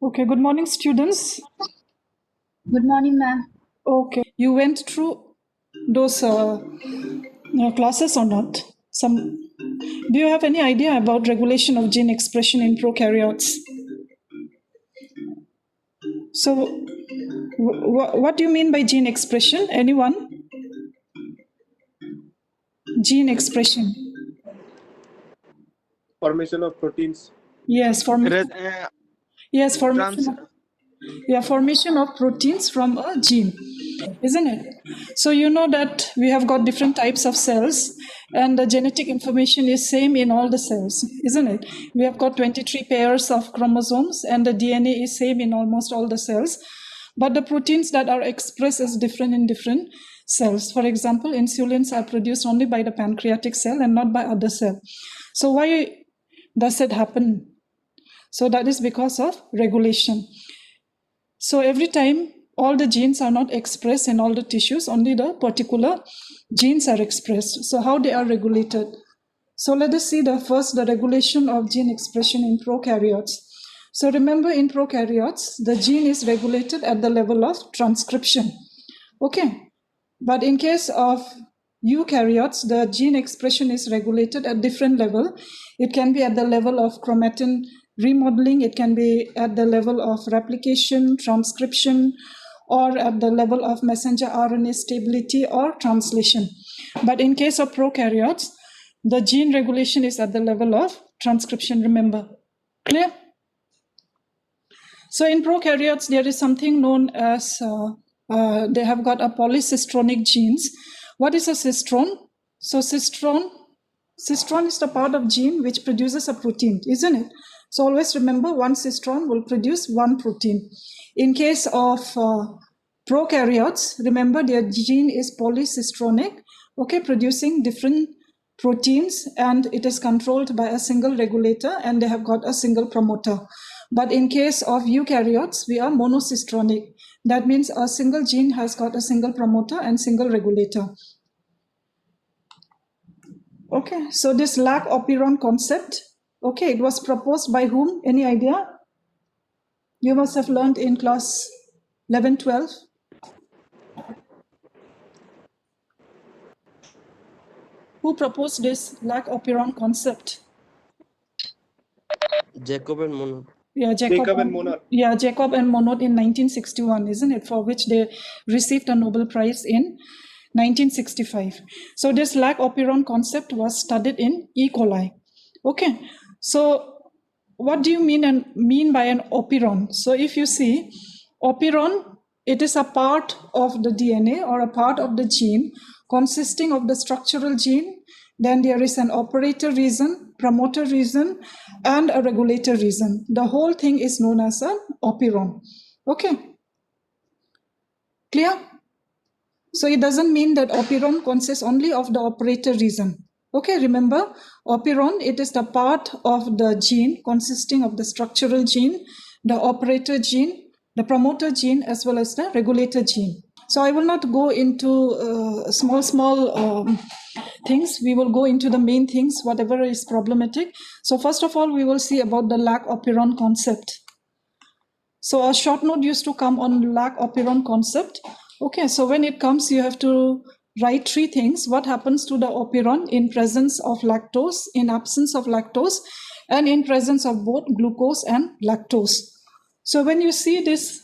Okay, good morning, students. Good morning, ma'am. Okay, you went through those classes or not? Do you have any idea about regulation of gene expression in prokaryotes? So, what do you mean by gene expression? Anyone? Gene expression. Formation of proteins. Yes, formation. Yes, formation. Formation of proteins from a gene, isn't it? So you know that we have got different types of cells, and the genetic information is same in all the cells, isn't it? We have got 23 pairs of chromosomes, and the DNA is same in almost all the cells, but the proteins that are expressed is different in different cells. For example, insulins are produced only by the pancreatic cell and not by other cell. So why does it happen? So that is because of regulation. So every time all the genes are not expressed in all the tissues, only the particular genes are expressed. So how they are regulated? So let us see the regulation of gene expression in prokaryotes. So remember, in prokaryotes, the gene is regulated at the level of transcription. Okay. But in case of eukaryotes, the gene expression is regulated at different level. It can be at the level of chromatin remodeling, it can be at the level of replication, transcription, or at the level of messenger RNA stability or translation. But in case of prokaryotes, the gene regulation is at the level of transcription, remember. Clear? So in prokaryotes, there is something known as, they have got a polycistronic genes. What is a cistrone? So cistrone is the part of gene which produces a protein, isn't it? So always remember, one cistrone will produce one protein. In case of prokaryotes, remember their gene is polycistronic, okay, producing different proteins, and it is controlled by a single regulator, and they have got a single promoter. But in case of eukaryotes, we are monocistronic. That means a single gene has got a single promoter and single regulator. Okay, so this Lac Operon concept, okay, it was proposed by whom? Any idea? You must have learned in class 11, 12. Who proposed this Lac Operon concept? Jacob and Monod. Yeah, Jacob and Monod. Yeah, Jacob and Monod in 1961, isn't it? For which they received a Nobel Prize in 1965. So this Lac Operon concept was studied in E. coli. Okay, so what do you mean by an operon? So if you see, operon, it is a part of the DNA or a part of the gene consisting of the structural gene. Then there is an operator region, promoter region, and a regulator region. The whole thing is known as an operon. Okay, clear? So it doesn't mean that operon consists only of the operator region. Okay, remember, operon, it is the part of the gene consisting of the structural gene, the operator gene, the promoter gene, as well as the regulator gene. So I will not go into small things. We will go into the main things, whatever is problematic. So first of all, we will see about the Lac Operon concept. So a short note used to come on Lac Operon concept. Okay, so when it comes, you have to write three things. What happens to the operon in presence of lactose, in absence of lactose, and in presence of both glucose and lactose. So when you see this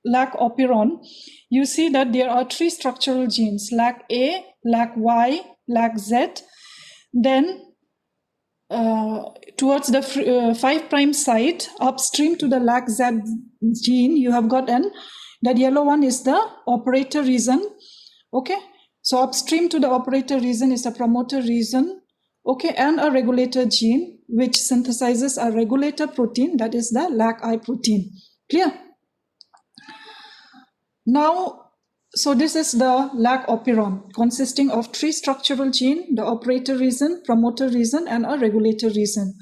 Lac Operon, you see that there are three structural genes, Lac A, Lac Y, Lac Z. Then towards the 5' site, upstream to the Lac Z gene, you have got that yellow one is the operator region. Okay, so upstream to the operator region is the promoter region. Okay, and a regulator gene which synthesizes a regulator protein, that is the Lac I protein. Clear? Now, so this is the Lac Operon consisting of three structural genes, the operator region, promoter region, and a regulator region.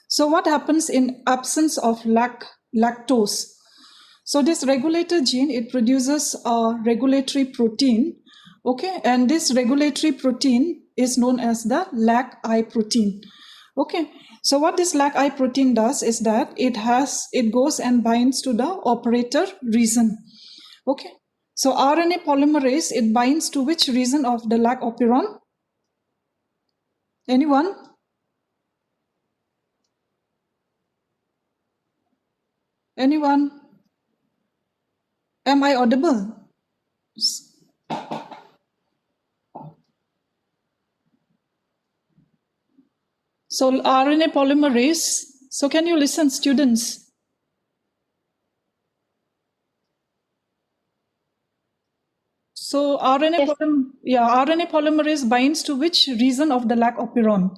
So what happens in absence of lactose? So this regulator gene, it produces a regulatory protein, okay, and this regulatory protein is known as the Lac I protein. Okay, So what this Lac I protein does is that it goes and binds to the operator region. Okay. So RNA polymerase, it binds to which region of the Lac Operon? Anyone? Anyone? Am I audible? So RNA polymerase, so can you listen, students? So RNA polymerase binds to which region of the Lac Operon?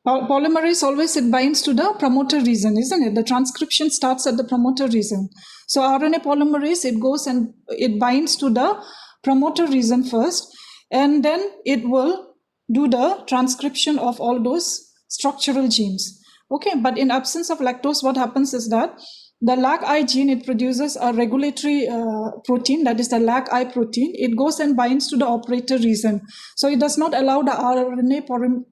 Polymerase always, it binds to the promoter region, isn't it? The transcription starts at the promoter region. So RNA polymerase, it goes and it binds to the promoter region first, and then it will do the transcription of all those structural genes. Okay, but in absence of lactose, what happens is that the Lac I gene, it produces a regulatory protein, that is the Lac I protein. It goes and binds to the operator region. So it does not allow the RNA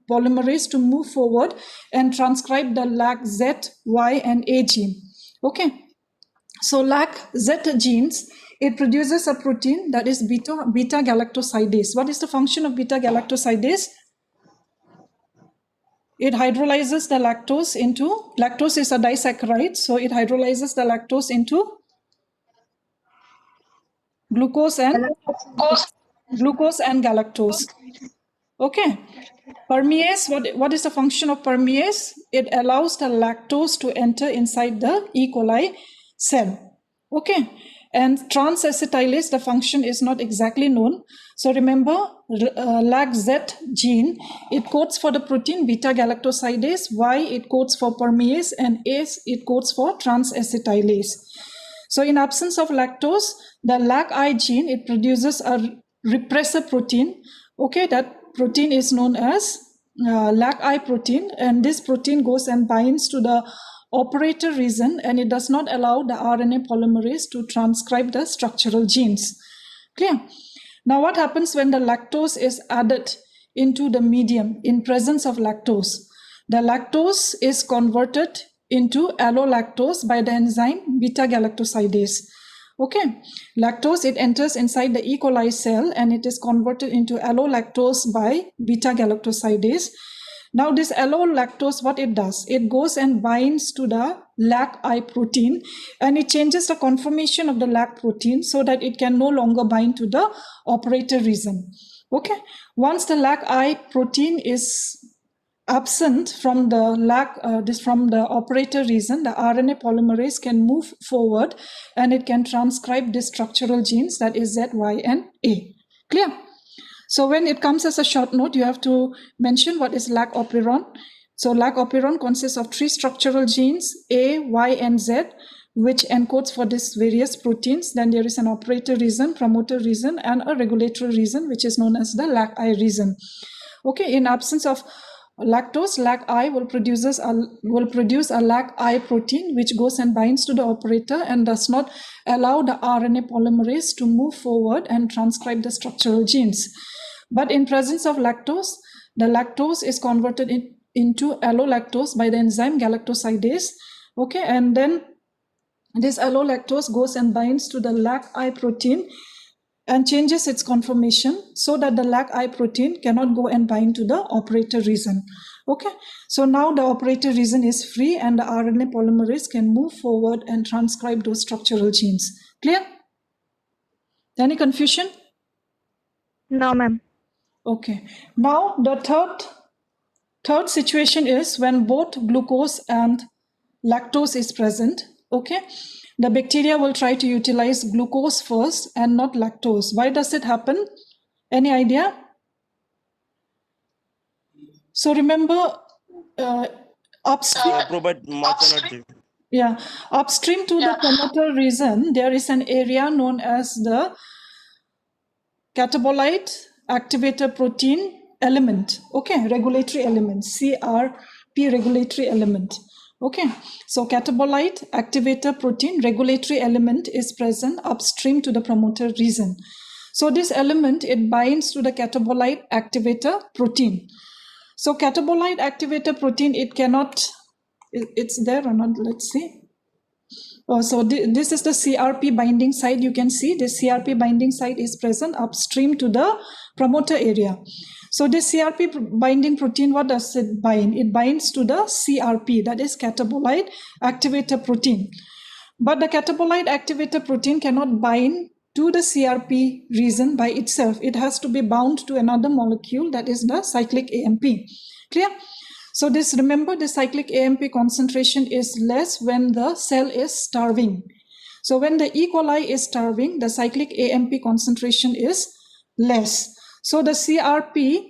polymerase to move forward and transcribe the Lac Z, Y, and A gene. Okay. So Lac Z genes, it produces a protein that is beta galactosidase. What is the function of beta galactosidase? It hydrolyzes the lactose is a disaccharide, so it hydrolyzes the lactose into glucose and galactose. Okay. Permease, what is the function of permease? It allows the lactose to enter inside the E. coli cell. Okay. And trans-acetylase, the function is not exactly known. So remember, Lac Z gene, it codes for the protein beta galactosidase, Y it codes for permease, and A it codes for trans-acetylase. So in absence of lactose, the Lac I gene, it produces a repressor protein. Okay, that protein is known as Lac I protein, and this protein goes and binds to the operator region, and it does not allow the RNA polymerase to transcribe the structural genes. Clear? Now what happens when the lactose is added into the medium in presence of lactose? The lactose is converted into allolactose by the enzyme beta galactosidase. Okay, lactose, it enters inside the E. coli cell and it is converted into allolactose by beta galactosidase. Now this allolactose, what it does, it goes and binds to the Lac I protein, and it changes the conformation of the Lac protein so that it can no longer bind to the operator region. Okay, once the Lac I protein is absent from the operator region, the RNA polymerase can move forward and it can transcribe the structural genes, that is Z, Y, and A. Clear? So when it comes as a short note, you have to mention what is Lac Operon. So Lac Operon consists of 3 structural genes, A, Y, and Z, which encodes for these various proteins. Then there is an operator region, promoter region, and a regulatory region, which is known as the Lac I region. Okay, in absence of lactose, Lac I will produce a Lac I protein, which goes and binds to the operator and does not allow the RNA polymerase to move forward and transcribe the structural genes. But in presence of lactose, the lactose is converted into allolactose by the enzyme galactosidase. Okay, and then this allolactose goes and binds to the Lac I protein and changes its conformation so that the Lac I protein cannot go and bind to the operator region. Okay, so now the operator region is free and the RNA polymerase can move forward and transcribe those structural genes. Clear? Any confusion? No, ma'am. Okay, now the third situation is when both glucose and lactose is present. Okay, the bacteria will try to utilize glucose first and not lactose. Why does it happen? Any idea? So remember, upstream. Provide much energy. Yeah, upstream to the promoter region, there is an area known as the catabolite activator protein element. Okay, regulatory element, CRP regulatory element. Okay, so catabolite activator protein regulatory element is present upstream to the promoter region. So this element, it binds to the catabolite activator protein. So catabolite activator protein, it cannot, it's there or not, let's see. Oh, so this is the CRP binding site. You can see the CRP binding site is present upstream to the promoter area. So this CRP binding protein, what does it bind? It binds to the CRP, that is catabolite activator protein. But the catabolite activator protein cannot bind to the CRP region by itself. It has to be bound to another molecule, that is the cyclic AMP. Clear? So this, remember, the cyclic AMP concentration is less when the cell is starving. So when the E. coli is starving, the cyclic AMP concentration is less. So the CRP,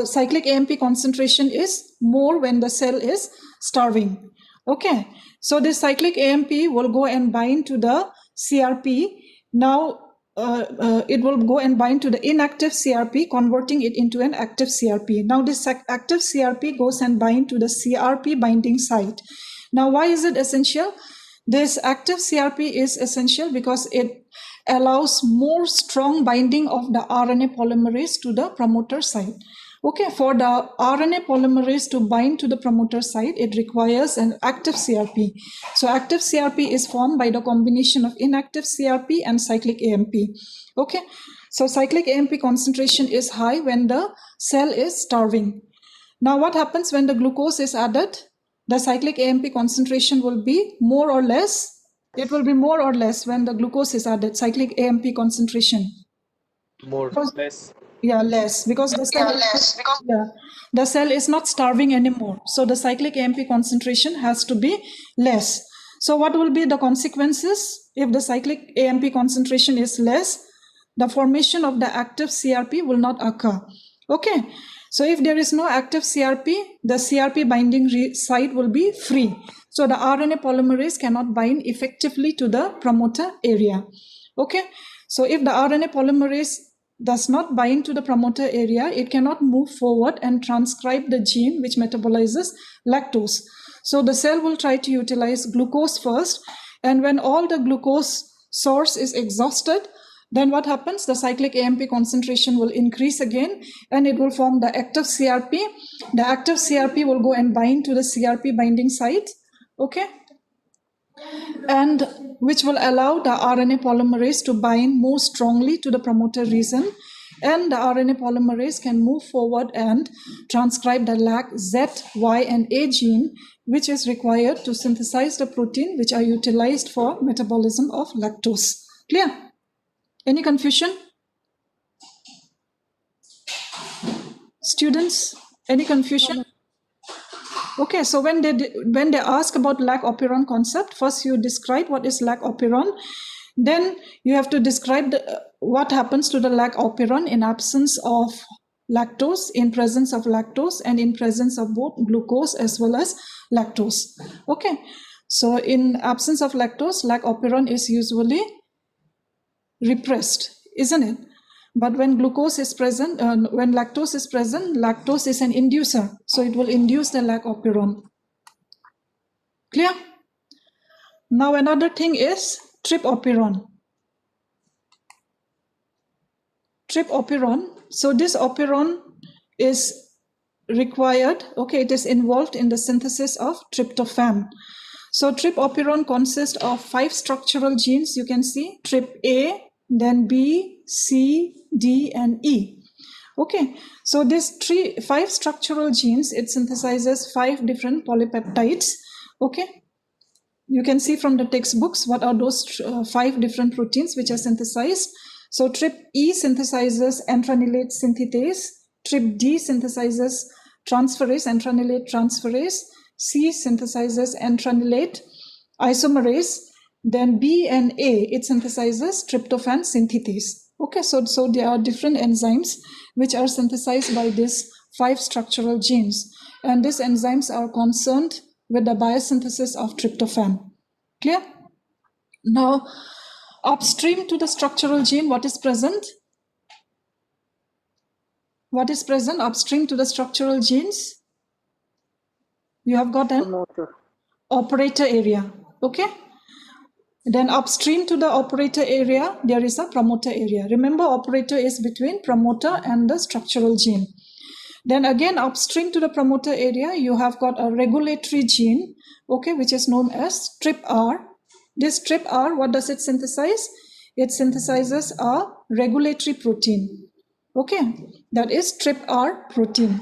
cyclic AMP concentration is more when the cell is starving. Okay, so this cyclic AMP will go and bind to the CRP. Now it will go and bind to the inactive CRP, converting it into an active CRP. Now this active CRP goes and bind to the CRP binding site. Now why is it essential? This active CRP is essential because it allows more strong binding of the RNA polymerase to the promoter site. Okay, for the RNA polymerase to bind to the promoter site, it requires an active CRP. So active CRP is formed by the combination of inactive CRP and cyclic AMP. Okay, so cyclic AMP concentration is high when the cell is starving. Now what happens when the glucose is added? The cyclic AMP concentration will be more or less. It will be more or less when the glucose is added, cyclic AMP concentration. Less. Yeah, less, because the cell is not starving anymore. So the cyclic AMP concentration has to be less. So what will be the consequences if the cyclic AMP concentration is less? The formation of the active CRP will not occur. Okay, so if there is no active CRP, the CRP binding site will be free. So the RNA polymerase cannot bind effectively to the promoter area. Okay, so if the RNA polymerase does not bind to the promoter area, it cannot move forward and transcribe the gene which metabolizes lactose. So the cell will try to utilize glucose first, and when all the glucose source is exhausted, then what happens? The cyclic AMP concentration will increase again, and it will form the active CRP. The active CRP will go and bind to the CRP binding site, okay? And which will allow the RNA polymerase to bind more strongly to the promoter region, and the RNA polymerase can move forward and transcribe the LAC, Z, Y, and A gene, which is required to synthesize the protein which are utilized for metabolism of lactose. Clear? Any confusion? Students, any confusion? Okay, so when they ask about Lac Operon concept, first you describe what is Lac Operon, then you have to describe what happens to the Lac Operon in absence of lactose, in presence of lactose, and in presence of both glucose as well as lactose. Okay, so in absence of lactose, Lac Operon is usually repressed, isn't it? But when glucose is present, when lactose is present, lactose is an inducer. So it will induce the Lac Operon. Clear? Now another thing is tripoperon. Tripoperon. So this operon is required, okay, it is involved in the synthesis of tryptophan. So tripoperon consists of 5 structural genes. You can see trip A, then B, C, D, and E. Okay, so these 5 structural genes, it synthesizes 5 different polypeptides. Okay, you can see from the textbooks what are those 5 different proteins which are synthesized. So trip E synthesizes antranilate synthetase, trip D synthesizes transferase, antranilate transferase, C synthesizes antranilate isomerase, then B and A, it synthesizes tryptophan synthetase. Okay, so there are different enzymes which are synthesized by these 5 structural genes, and these enzymes are concerned with the biosynthesis of tryptophan. Clear? Now, upstream to the structural gene, what is present? What is present upstream to the structural genes? You have got an operator area. Okay. Then upstream to the operator area, there is a promoter area. Remember, operator is between promoter and the structural gene. Then again, upstream to the promoter area, you have got a regulatory gene, okay, which is known as TRPR. This TRPR, what does it synthesize? It synthesizes a regulatory protein, okay, that is TRPR protein.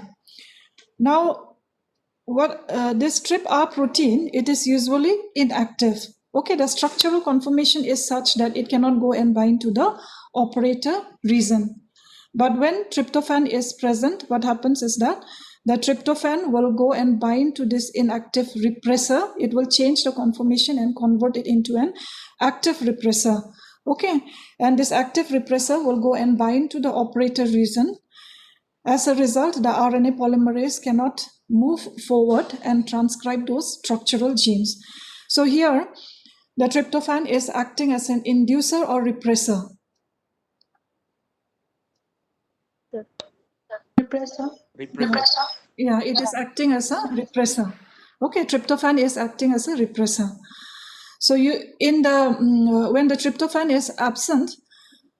Now, what this TRPR protein, it is usually inactive. Okay, the structural conformation is such that it cannot go and bind to the operator region. But when tryptophan is present, what happens is that the tryptophan will go and bind to this inactive repressor. It will change the conformation and convert it into an active repressor. Okay, and this active repressor will go and bind to the operator region. As a result, the RNA polymerase cannot move forward and transcribe those structural genes. So here, the tryptophan is acting as an inducer or repressor. Repressor. Yeah, it is acting as a repressor. Okay, tryptophan is acting as a repressor. So when the tryptophan is absent,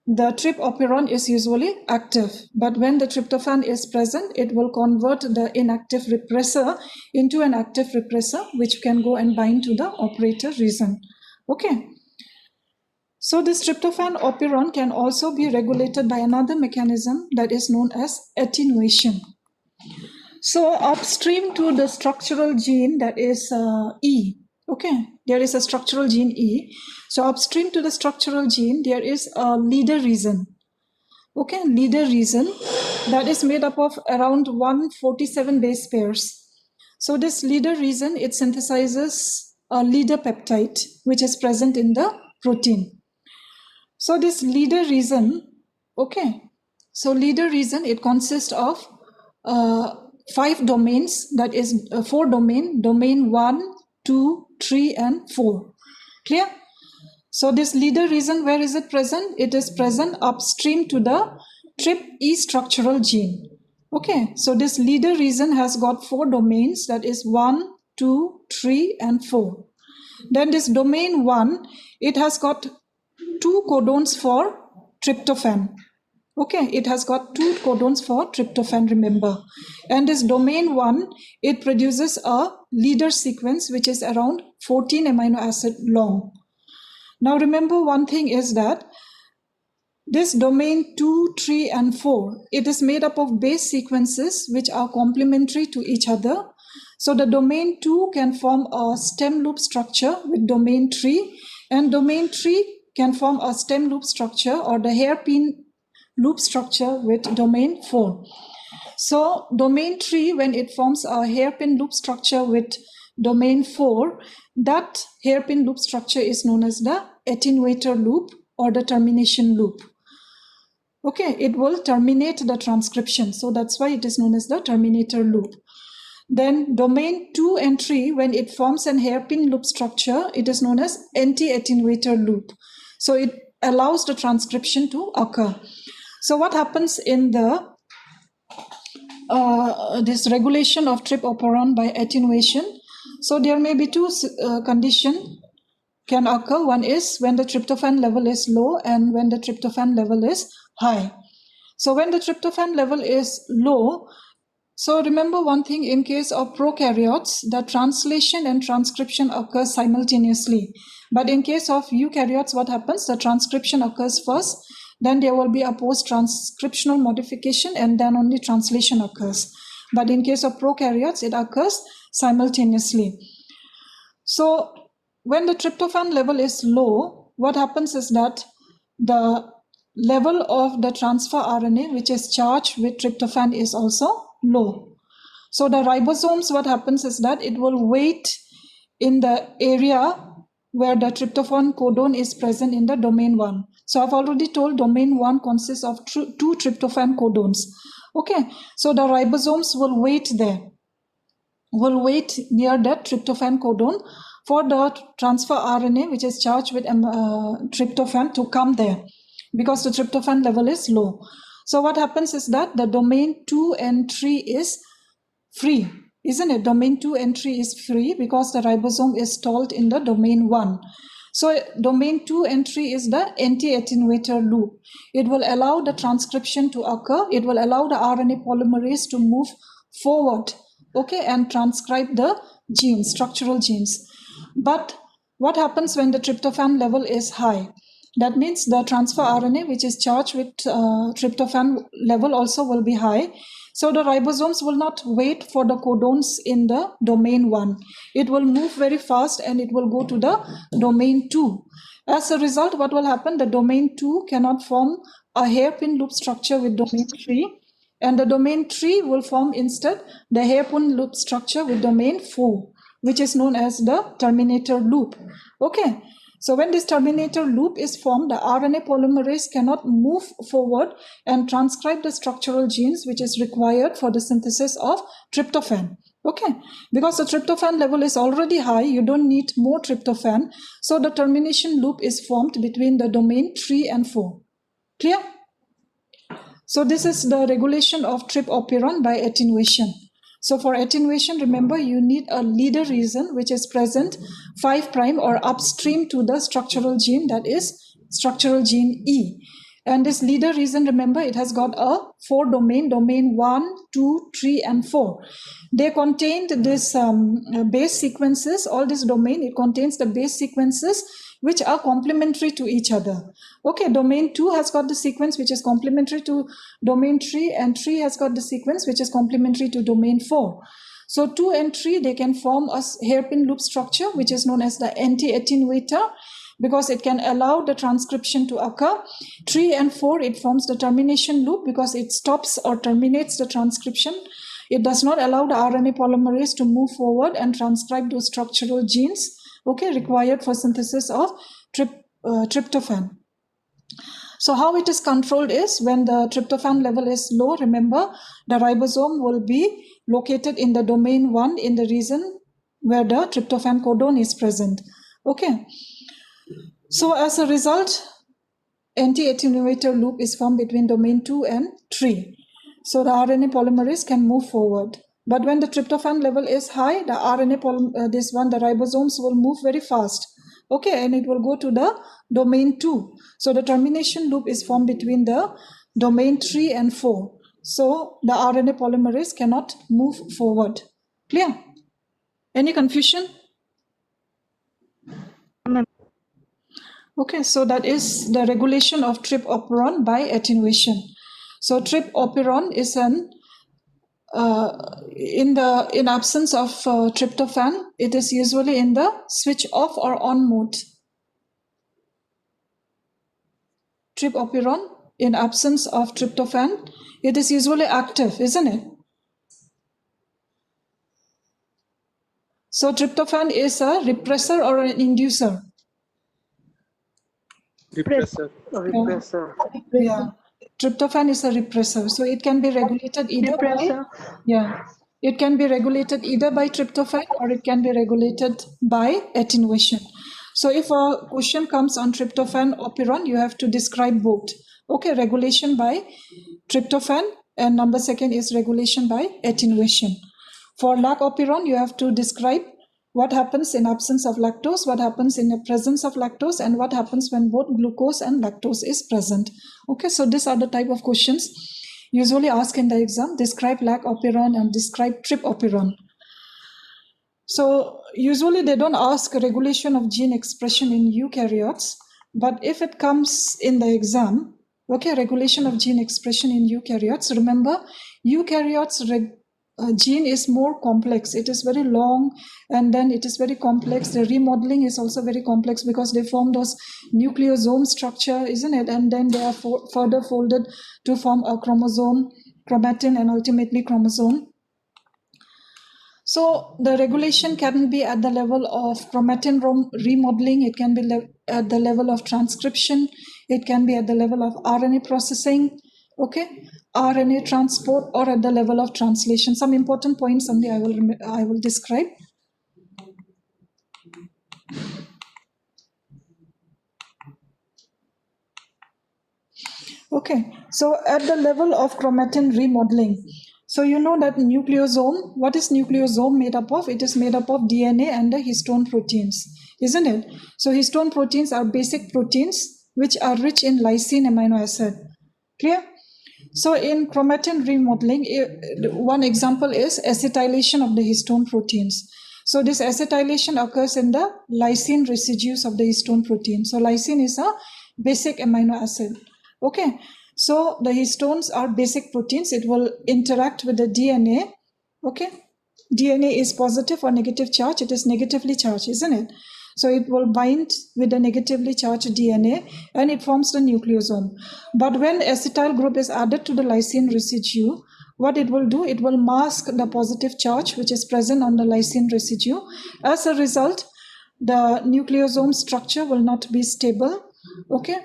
the trip operon is usually active, but when the tryptophan is present, it will convert the inactive repressor into an active repressor, which can go and bind to the operator region. Okay. So this tryptophan operon can also be regulated by another mechanism that is known as attenuation. So upstream to the structural gene, that is E. Okay, there is a structural gene E. So upstream to the structural gene, there is a leader region. Okay, leader region that is made up of around 147 base pairs. So this leader region, it synthesizes a leader peptide, which is present in the protein. So this leader region, okay, so leader region, it consists of 5 domains, that is 4 domain 1, 2, 3, and 4. Clear? So this leader region, where is it present? It is present upstream to the TRPE structural gene. Okay, so this leader region has got 4 domains, that is 1, 2, 3, and 4. Then this domain 1, it has got 2 codons for tryptophan. Okay, it has got 2 codons for tryptophan, remember. And this domain 1, it produces a leader sequence which is around 14 amino acid long. Now remember one thing is that this domain 2, 3, and 4, it is made up of base sequences which are complementary to each other. So the domain 2 can form a stem loop structure with domain 3, and domain 3 can form a stem loop structure or the hairpin loop structure with domain 4. So domain 3, when it forms a hairpin loop structure with domain 4, that hairpin loop structure is known as the attenuator loop or the termination loop. Okay, it will terminate the transcription. So that's why it is known as the terminator loop. Then domain 2 and 3, when it forms an hairpin loop structure, it is known as anti-attenuator loop. So it allows the transcription to occur. So what happens in the this regulation of trip operon by attenuation? So there may be 2 conditions can occur. One is when the tryptophan level is low and when the tryptophan level is high. So when the tryptophan level is low, so remember one thing, in case of prokaryotes, the translation and transcription occurs simultaneously. But in case of eukaryotes, what happens? The transcription occurs first, then there will be a post-transcriptional modification, and then only translation occurs. But in case of prokaryotes, it occurs simultaneously. So when the tryptophan level is low, what happens is that the level of the transfer RNA, which is charged with tryptophan, is also low. So the ribosomes, what happens is that it will wait in the area where the tryptophan codon is present in the domain 1. So I've already told domain 1 consists of 2 tryptophan codons. Okay, so the ribosomes will wait there, will wait near that tryptophan codon for the transfer RNA, which is charged with tryptophan, to come there, because the tryptophan level is low. So what happens is that the domain 2 and 3 is free, isn't it? Domain 2 and 3 is free because the ribosome is stalled in the domain 1. So domain 2 entry is the anti-attenuator loop. It will allow the transcription to occur. It will allow the RNA polymerase to move forward, okay, and transcribe the genes, structural genes. But what happens when the tryptophan level is high? That means the transfer RNA, which is charged with tryptophan level, also will be high. So the ribosomes will not wait for the codons in the domain 1. It will move very fast and it will go to the domain 2. As a result, what will happen? The domain 2 cannot form a hairpin loop structure with domain 3. And the domain 3 will form instead the hairpin loop structure with domain 4, which is known as the terminator loop. Okay. So when this terminator loop is formed, the RNA polymerase cannot move forward and transcribe the structural genes which is required for the synthesis of tryptophan. Okay, because the tryptophan level is already high, you don't need more tryptophan. So the termination loop is formed between the domain 3 and 4. Clear? So this is the regulation of trypoperon by attenuation. So for attenuation, remember you need a leader region which is present 5' or upstream to the structural gene, that is structural gene E. And this leader region, remember, it has got a 4 domain 1, 2, 3, and 4. They contained this base sequences, all this domain, it contains the base sequences which are complementary to each other. Okay, domain 2 has got the sequence which is complementary to domain 3, and 3 has got the sequence which is complementary to domain 4. So 2 and 3, they can form a hairpin loop structure which is known as the anti-attenuator, because it can allow the transcription to occur. 3 and 4, it forms the termination loop because it stops or terminates the transcription. It does not allow the RNA polymerase to move forward and transcribe those structural genes, okay, required for synthesis of tryptophan. So how it is controlled is when the tryptophan level is low, remember, the ribosome will be located in the domain 1 in the region where the tryptophan codon is present. Okay. So as a result, anti-attenuator loop is formed between domain 2 and 3. So the RNA polymerase can move forward. But when the tryptophan level is high, the the ribosomes will move very fast. Okay, and it will go to the domain 2. So the termination loop is formed between the domain 3 and 4. So the RNA polymerase cannot move forward. Clear? Any confusion? Okay, so that is the regulation of trypoperon by attenuation. So trypoperon is in absence of tryptophan, it is usually in the switch off or on mode. Trypoperon, in absence of tryptophan, it is usually active, isn't it? So tryptophan is a repressor or an inducer? Repressor. Yeah. Tryptophan is a repressor, so it can be regulated either it can be regulated either by tryptophan or it can be regulated by attenuation. So if a question comes on tryptophan operon, you have to describe both. Okay, regulation by tryptophan, and number second is regulation by attenuation. For Lac Operon, you have to describe what happens in absence of lactose, what happens in the presence of lactose, and what happens when both glucose and lactose is present. Okay, so these are the type of questions usually asked in the exam. Describe Lac Operon and describe trypoperon. So usually they don't ask regulation of gene expression in eukaryotes, but if it comes in the exam, okay, regulation of gene expression in eukaryotes, remember, eukaryotes gene is more complex. It is very long and then it is very complex. The remodeling is also very complex because they form those nucleosome structure, isn't it? And then they are further folded to form a chromosome, chromatin, and ultimately chromosome. So the regulation can be at the level of chromatin remodeling, it can be at the level of transcription, it can be at the level of RNA processing, okay, RNA transport, or at the level of translation. Some important points only I will describe. Okay, so at the level of chromatin remodeling, So you know that nucleosome, what is nucleosome made up of? It is made up of DNA and the histone proteins, isn't it? So histone proteins are basic proteins which are rich in lysine amino acid. Clear? So in chromatin remodeling, one example is acetylation of the histone proteins. So this acetylation occurs in the lysine residues of the histone protein. So lysine is a basic amino acid. Okay. So the histones are basic proteins. It will interact with the DNA. Okay. DNA is positive or negative charge. It is negatively charged, isn't it? So it will bind with the negatively charged DNA and it forms the nucleosome. But when acetyl group is added to the lysine residue, what it will do, it will mask the positive charge which is present on the lysine residue. As a result, the nucleosome structure will not be stable. Okay.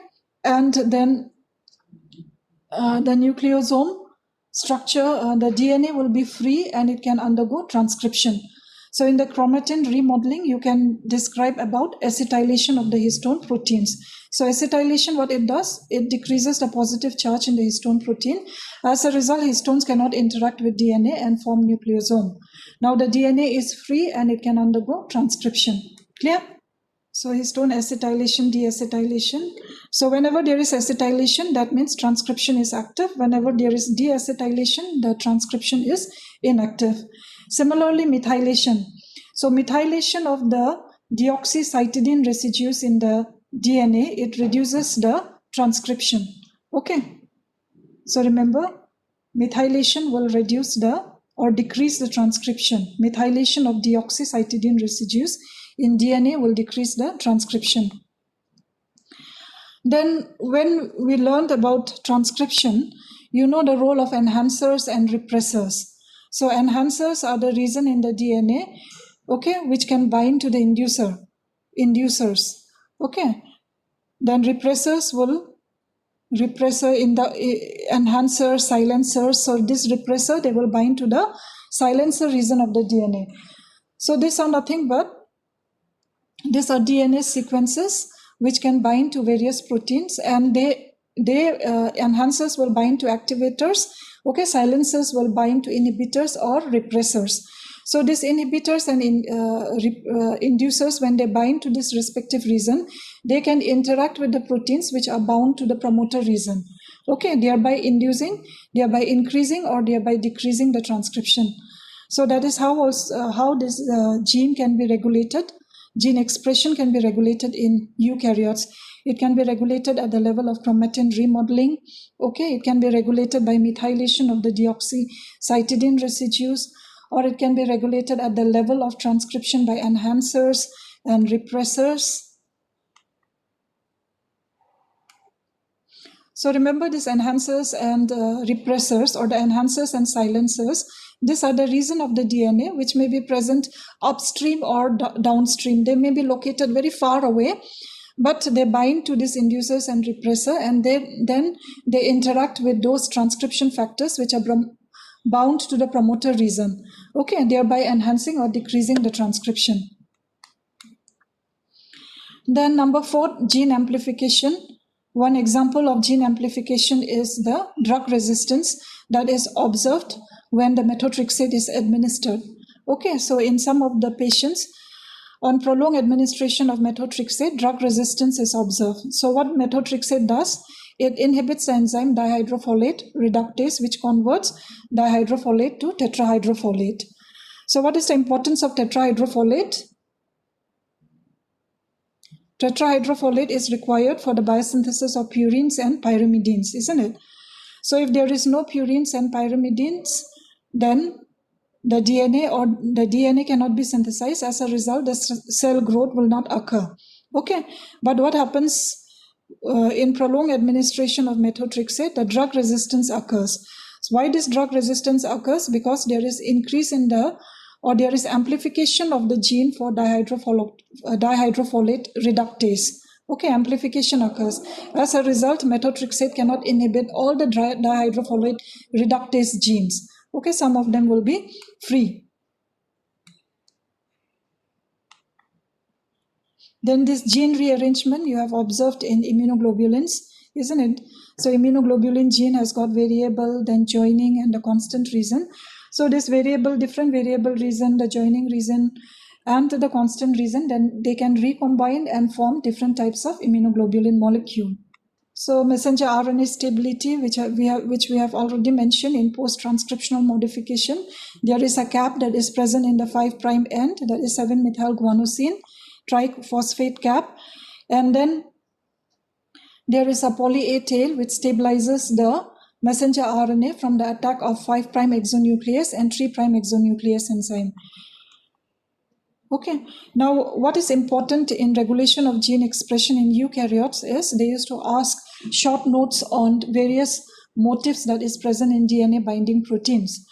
And then the nucleosome structure, the DNA will be free and it can undergo transcription. So in the chromatin remodeling, you can describe about acetylation of the histone proteins. So acetylation, what it does, it decreases the positive charge in the histone protein. As a result, histones cannot interact with DNA and form nucleosome. Now the DNA is free and it can undergo transcription. Clear? So histone acetylation, deacetylation. So whenever there is acetylation, that means transcription is active. Whenever there is deacetylation, the transcription is inactive. Similarly, methylation. So methylation of the deoxycytidine residues in the DNA, it reduces the transcription. Okay. So remember, methylation will reduce or decrease the transcription. Methylation of deoxycytidine residues in DNA will decrease the transcription. Then when we learned about transcription, you know the role of enhancers and repressors. So enhancers are the region in the DNA, okay, which can bind to the inducers. Okay. Then repressor in the enhancer, silencer. So this repressor, they will bind to the silencer region of the DNA. So these are nothing but these are DNA sequences which can bind to various proteins, and they enhancers will bind to activators. Okay, silencers will bind to inhibitors or repressors. So these inhibitors and inducers, when they bind to this respective region, they can interact with the proteins which are bound to the promoter region. Okay, thereby increasing or thereby decreasing the transcription. So that is how this gene can be regulated. Gene expression can be regulated in eukaryotes. It can be regulated at the level of chromatin remodeling. Okay, it can be regulated by methylation of the deoxycytidine residues, or it can be regulated at the level of transcription by enhancers and repressors. So remember these enhancers and repressors, or the enhancers and silencers. These are the region of the DNA which may be present upstream or downstream. They may be located very far away, but they bind to these inducers and repressor, and then they interact with those transcription factors which are bound to the promoter region. Okay, thereby enhancing or decreasing the transcription. Then number 4, gene amplification. One example of gene amplification is the drug resistance that is observed when the methotrexate is administered. Okay, so in some of the patients, on prolonged administration of methotrexate, drug resistance is observed. So what methotrexate does, it inhibits the enzyme dihydrofolate reductase, which converts dihydrofolate to tetrahydrofolate. So what is the importance of tetrahydrofolate? Tetrahydrofolate is required for the biosynthesis of purines and pyrimidines, isn't it? So if there is no purines and pyrimidines, then the DNA cannot be synthesized. As a result, the cell growth will not occur. Okay, but what happens in prolonged administration of methotrexate? The drug resistance occurs. So why this drug resistance occurs? Because there is increase in there is amplification of the gene for dihydrofolate reductase. Okay, amplification occurs. As a result, methotrexate cannot inhibit all the dihydrofolate reductase genes. Okay, some of them will be free. Then this gene rearrangement you have observed in immunoglobulins, isn't it? So immunoglobulin gene has got variable, then joining, and the constant region. So this variable, different variable region, the joining region, and the constant region, then they can recombine and form different types of immunoglobulin molecule. So messenger RNA stability, which we have already mentioned in post-transcriptional modification, there is a cap that is present in the 5' end, that is 7-methylguanosine triphosphate cap, and then there is a poly A tail which stabilizes the messenger RNA from the attack of 5' exonuclease and 3' exonuclease enzyme. Okay, now what is important in regulation of gene expression in eukaryotes is they used to ask short notes on various motifs that is present in DNA binding proteins.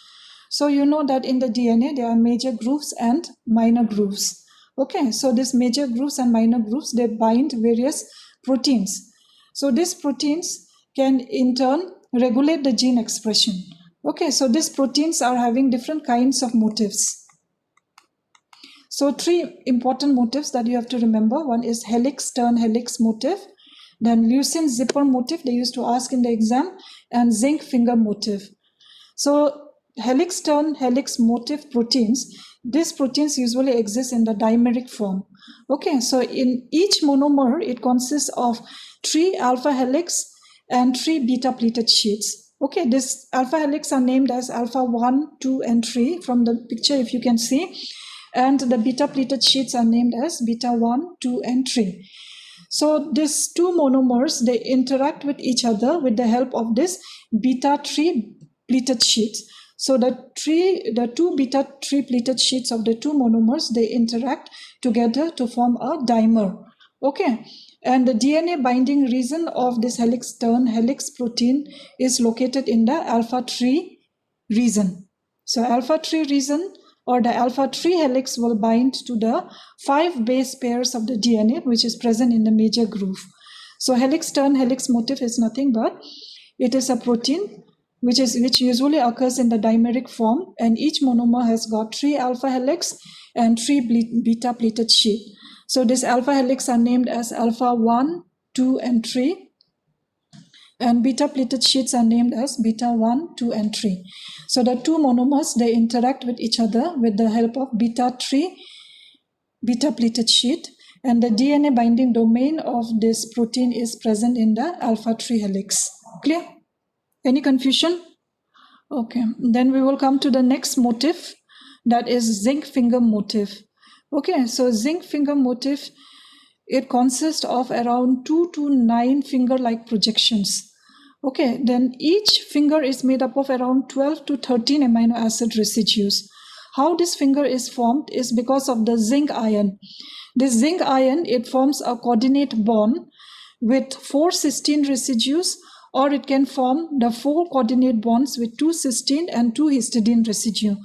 So you know that in the DNA there are major grooves and minor grooves. Okay, so these major grooves and minor grooves, they bind various proteins. So these proteins can in turn regulate the gene expression. Okay, so these proteins are having different kinds of motifs. So 3 important motifs that you have to remember. One is helix turn helix motif, then leucine zipper motif, they used to ask in the exam, and zinc finger motif. So helix turn helix motif proteins, these proteins usually exist in the dimeric form. Okay, so in each monomer, it consists of 3 alpha helix and 3 beta pleated sheets. Okay, this alpha helix are named as alpha 1, 2, and 3 from the picture if you can see. And the beta pleated sheets are named as beta 1, 2, and 3. So these 2 monomers, they interact with each other with the help of this beta 3 pleated sheets. So the 2 beta 3 pleated sheets of the 2 monomers, they interact together to form a dimer. Okay, and the DNA binding region of this helix turn helix protein is located in the alpha 3 region. So alpha 3 region or the alpha 3 helix will bind to the 5 base pairs of the DNA which is present in the major groove. So helix turn helix motif is nothing but it is a protein which usually occurs in the dimeric form, and each monomer has got 3 alpha helix and 3 beta pleated sheet. So this alpha helix are named as alpha 1, 2, and 3. And beta pleated sheets are named as beta 1, 2, and 3. So the 2 monomers, they interact with each other with the help of beta 3 beta pleated sheet, and the DNA binding domain of this protein is present in the alpha 3 helix. Clear? Any confusion? Okay, then we will come to the next motif, that is zinc finger motif. Okay, so zinc finger motif, it consists of around 2 to 9 finger-like projections. Okay, then each finger is made up of around 12 to 13 amino acid residues. How this finger is formed is because of the zinc ion. This zinc ion, it forms a coordinate bond with 4 cysteine residues, or it can form the 4 coordinate bonds with 2 cysteine and 2 histidine residue.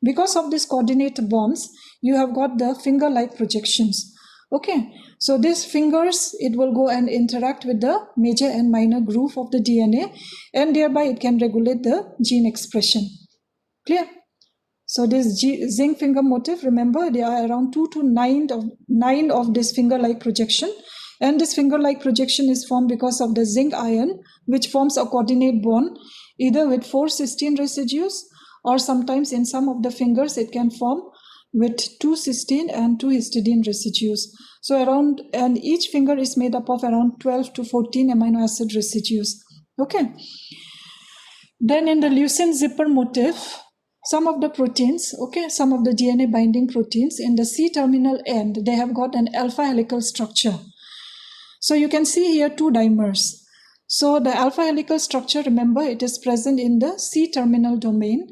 Because of these coordinate bonds, you have got the finger-like projections. Okay, so these fingers, it will go and interact with the major and minor groove of the DNA, and thereby it can regulate the gene expression. Clear? So this zinc finger motif, remember, there are around 2 to 9 of this finger-like projection. And this finger-like projection is formed because of the zinc ion, which forms a coordinate bond, either with 4 cysteine residues, or sometimes in some of the fingers, it can form with 2 cysteine and 2 histidine residues. So and each finger is made up of around 12 to 14 amino acid residues. Okay. Then in the leucine zipper motif, some of the proteins, okay, some of the DNA binding proteins in the C-terminal end, they have got an alpha helical structure. So you can see here 2 dimers. So the alpha helical structure, remember, it is present in the C-terminal domain.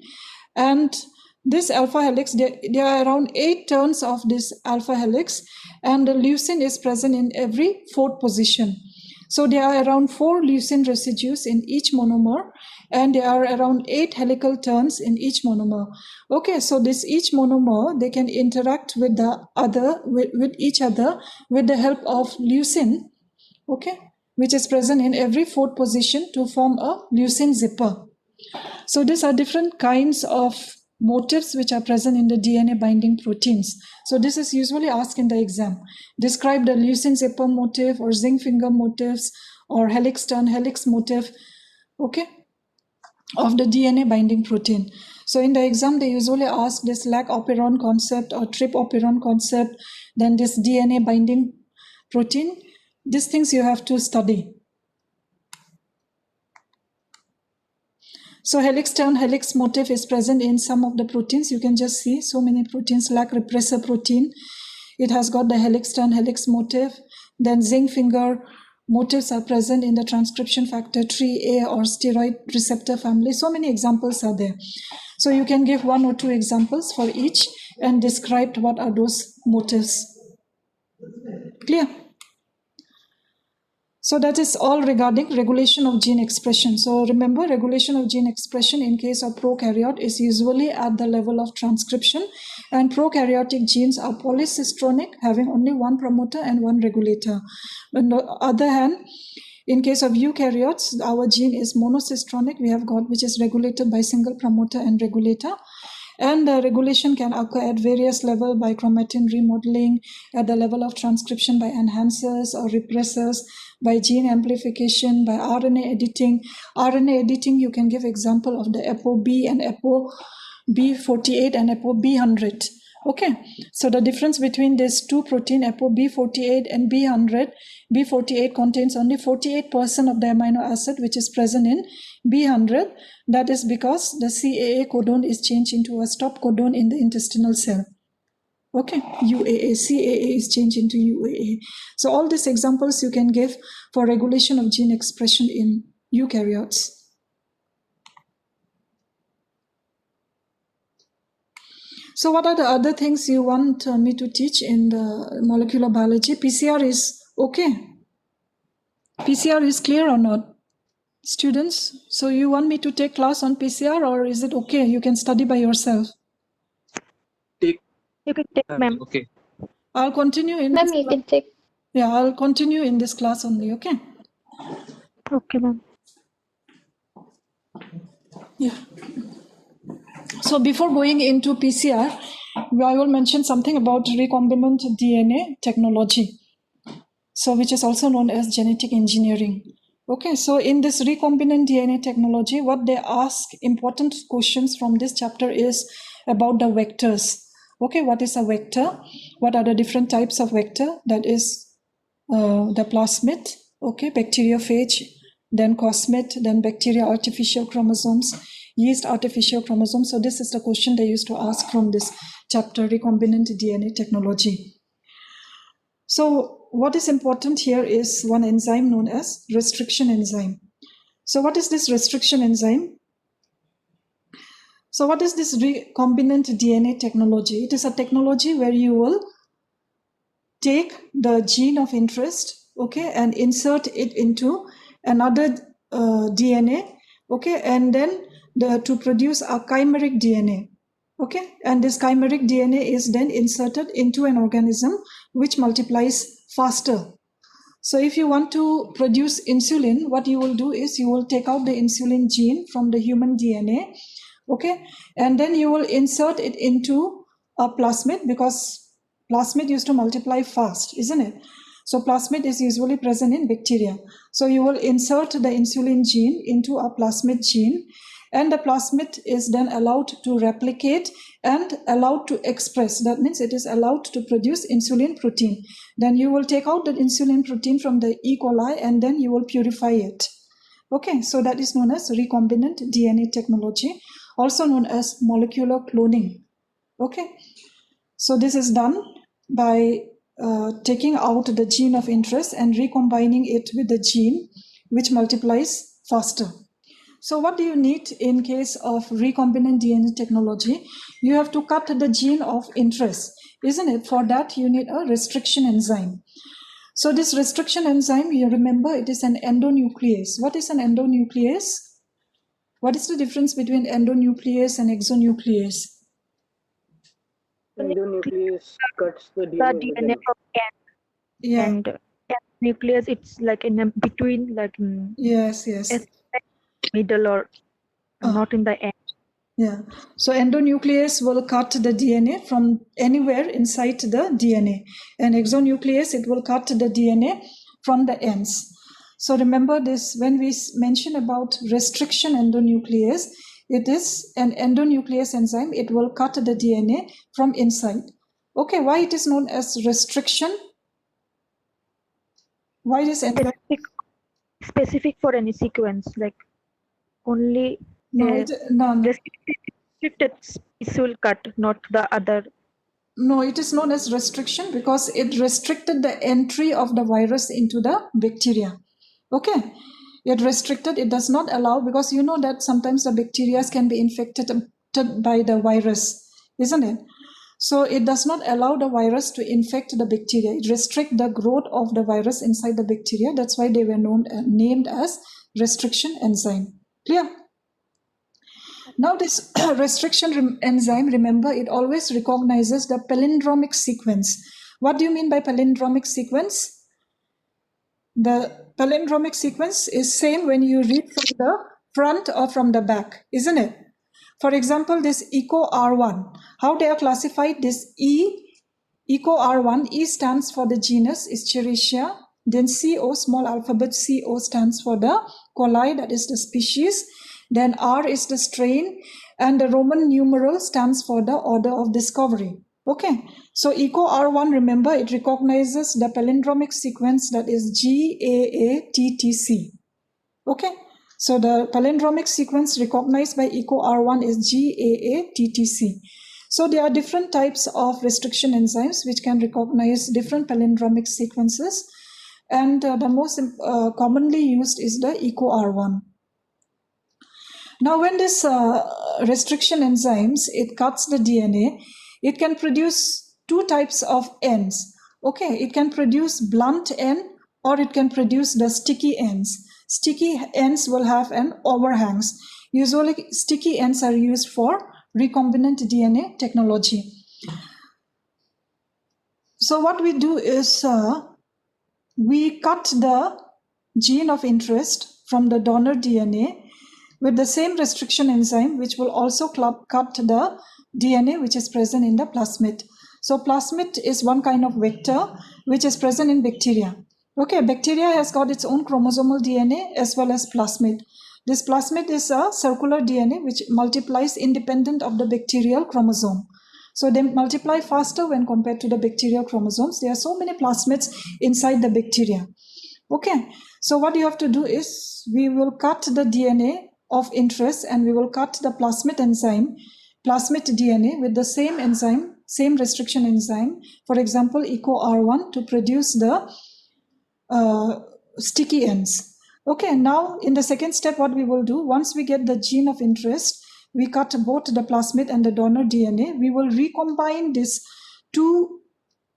And this alpha helix, there are around 8 turns of this alpha helix, and the leucine is present in every 4th position. So there are around 4 leucine residues in each monomer, and there are around 8 helical turns in each monomer. Okay, so this each monomer, they can interact with each other with the help of leucine, okay, which is present in every 4th position to form a leucine zipper. So these are different kinds of motifs which are present in the DNA binding proteins. So this is usually asked in the exam. Describe the leucine zipper motif or zinc finger motifs or helix turn helix motif, okay, of the DNA binding protein. So in the exam, they usually ask this Lac Operon concept or Trip Operon concept, then this DNA binding protein. These things you have to study. So helix turn helix motif is present in some of the proteins. You can just see so many proteins like repressor protein. It has got the helix turn helix motif. Then zinc finger motifs are present in the transcription factor 3A or steroid receptor family. So many examples are there. So you can give 1 or 2 examples for each and describe what are those motifs. Clear? So that is all regarding regulation of gene expression. So remember, regulation of gene expression in case of prokaryote is usually at the level of transcription, and prokaryotic genes are polycistronic, having only one promoter and one regulator. On the other hand, in case of eukaryotes, our gene is monocistronic, we have got which is regulated by single promoter and regulator. And the regulation can occur at various levels by chromatin remodeling, at the level of transcription by enhancers or repressors, by gene amplification, by RNA editing. RNA editing, you can give example of the ApoB and ApoB48 and ApoB100. Okay, so the difference between these two protein, ApoB48 and B100, B48 contains only 48% of the amino acid which is present in B100. That is because the CAA codon is changed into a stop codon in the intestinal cell. Okay, UAA, CAA is changed into UAA. So all these examples you can give for regulation of gene expression in eukaryotes. So what are the other things you want me to teach in the molecular biology? PCR is okay. PCR is clear or not? Students, so you want me to take class on PCR or is it okay? You can study by yourself. You can take, ma'am. Okay. I'll continue in Ma'am, this you class. can take. Yeah, I'll continue in this class only, okay? Okay, ma'am. Yeah. So before going into PCR, I will mention something about recombinant DNA technology. So which is also known as genetic engineering. Okay, so in this recombinant DNA technology, what they ask important questions from this chapter is about the vectors. Okay, what is a vector? What are the different types of vector? That is the plasmid, okay, bacteriophage, then cosmid, then bacteria artificial chromosomes, yeast artificial chromosomes. So this is the question they used to ask from this chapter, recombinant DNA technology. So what is important here is one enzyme known as restriction enzyme. So what is this restriction enzyme? So what is this recombinant DNA technology? It is a technology where you will take the gene of interest, okay, and insert it into another DNA, okay, and then to produce a chimeric DNA, okay, and this chimeric DNA is then inserted into an organism which multiplies faster. So if you want to produce insulin, what you will do is you will take out the insulin gene from the human DNA, okay, and then you will insert it into a plasmid because plasmid used to multiply fast, isn't it? So plasmid is usually present in bacteria. So you will insert the insulin gene into a plasmid gene, and the plasmid is then allowed to replicate and allowed to express. That means it is allowed to produce insulin protein. Then you will take out the insulin protein from the E. coli and then you will purify it. Okay, so that is known as recombinant DNA technology, also known as molecular cloning. Okay, so this is done by taking out the gene of interest and recombining it with the gene which multiplies faster. So what do you need in case of recombinant DNA technology? You have to cut the gene of interest, isn't it? For that, you need a restriction enzyme. So this restriction enzyme, you remember, it is an endonuclease. What is an endonuclease? What is the difference between endonuclease and exonuclease? Endonuclease cuts the The DNA DNA within. from end, Yeah. and nucleus, it's like in a between, like Yes. middle or not in the end. Yeah. So endonuclease will cut the DNA from anywhere inside the DNA. And exonuclease, it will cut the DNA from the ends. So remember this, when we mention about restriction endonuclease, it is an endonuclease enzyme. It will cut the DNA from inside. Okay, why it is known as restriction? Why this enzyme? Specific for any sequence, like only No. restricted piece will cut, not the other. No, it is known as restriction because it restricted the entry of the virus into the bacteria. Okay, it restricted, it does not allow, because you know that sometimes the bacteria can be infected by the virus, isn't it? So it does not allow the virus to infect the bacteria. It restricts the growth of the virus inside the bacteria. That's why they were named as restriction enzyme. Clear? Now this restriction enzyme, remember, it always recognizes the palindromic sequence. What do you mean by palindromic sequence? The palindromic sequence is same when you read from the front or from the back, isn't it? For example, this EcoR1, how they are classified, this EcoR1, E stands for the genus Escherichia, then CO, small alphabet CO stands for the coli, that is the species, then R is the strain, and the Roman numeral stands for the order of discovery. Okay, so EcoR1, remember, it recognizes the palindromic sequence that is GAATTC. Okay, so the palindromic sequence recognized by EcoR1 is GAATTC. So there are different types of restriction enzymes which can recognize different palindromic sequences, and the most commonly used is the EcoR1. Now when this restriction enzymes, it cuts the DNA, it can produce two types of ends. Okay, it can produce blunt end or it can produce the sticky ends. Sticky ends will have an overhangs. Usually sticky ends are used for recombinant DNA technology. So what we do is we cut the gene of interest from the donor DNA with the same restriction enzyme, which will also cut the DNA which is present in the plasmid. So plasmid is one kind of vector which is present in bacteria. Okay, bacteria has got its own chromosomal DNA as well as plasmid. This plasmid is a circular DNA which multiplies independent of the bacterial chromosome. So they multiply faster when compared to the bacterial chromosomes. There are so many plasmids inside the bacteria. Okay, so what you have to do is we will cut the DNA of interest and we will cut the plasmid enzyme, plasmid DNA with the same enzyme, same restriction enzyme, for example, EcoR1, to produce the sticky ends. Okay, now in the second step, what we will do, once we get the gene of interest, we cut both the plasmid and the donor DNA. We will recombine these two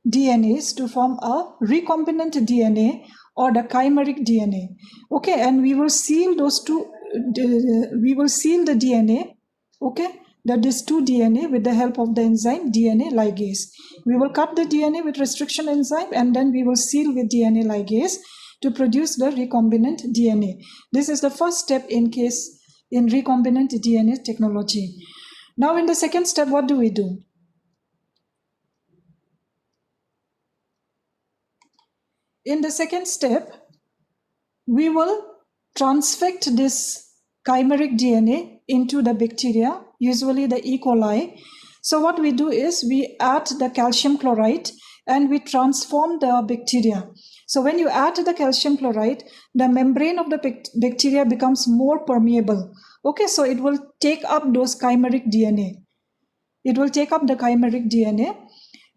DNAs to form a recombinant DNA or the chimeric DNA. Okay, and we will seal those two, we will seal the DNA, okay, that is two DNA with the help of the enzyme DNA ligase. We will cut the DNA with restriction enzyme and then we will seal with DNA ligase to produce the recombinant DNA. This is the first step in recombinant DNA technology. Now in the second step, what do we do? In the second step, we will transfect this chimeric DNA into the bacteria, usually the E. coli. So what we do is we add the calcium chloride and we transform the bacteria. So when you add the calcium chloride, the membrane of the bacteria becomes more permeable. Okay, so it will take up those chimeric DNA. It will take up the chimeric DNA.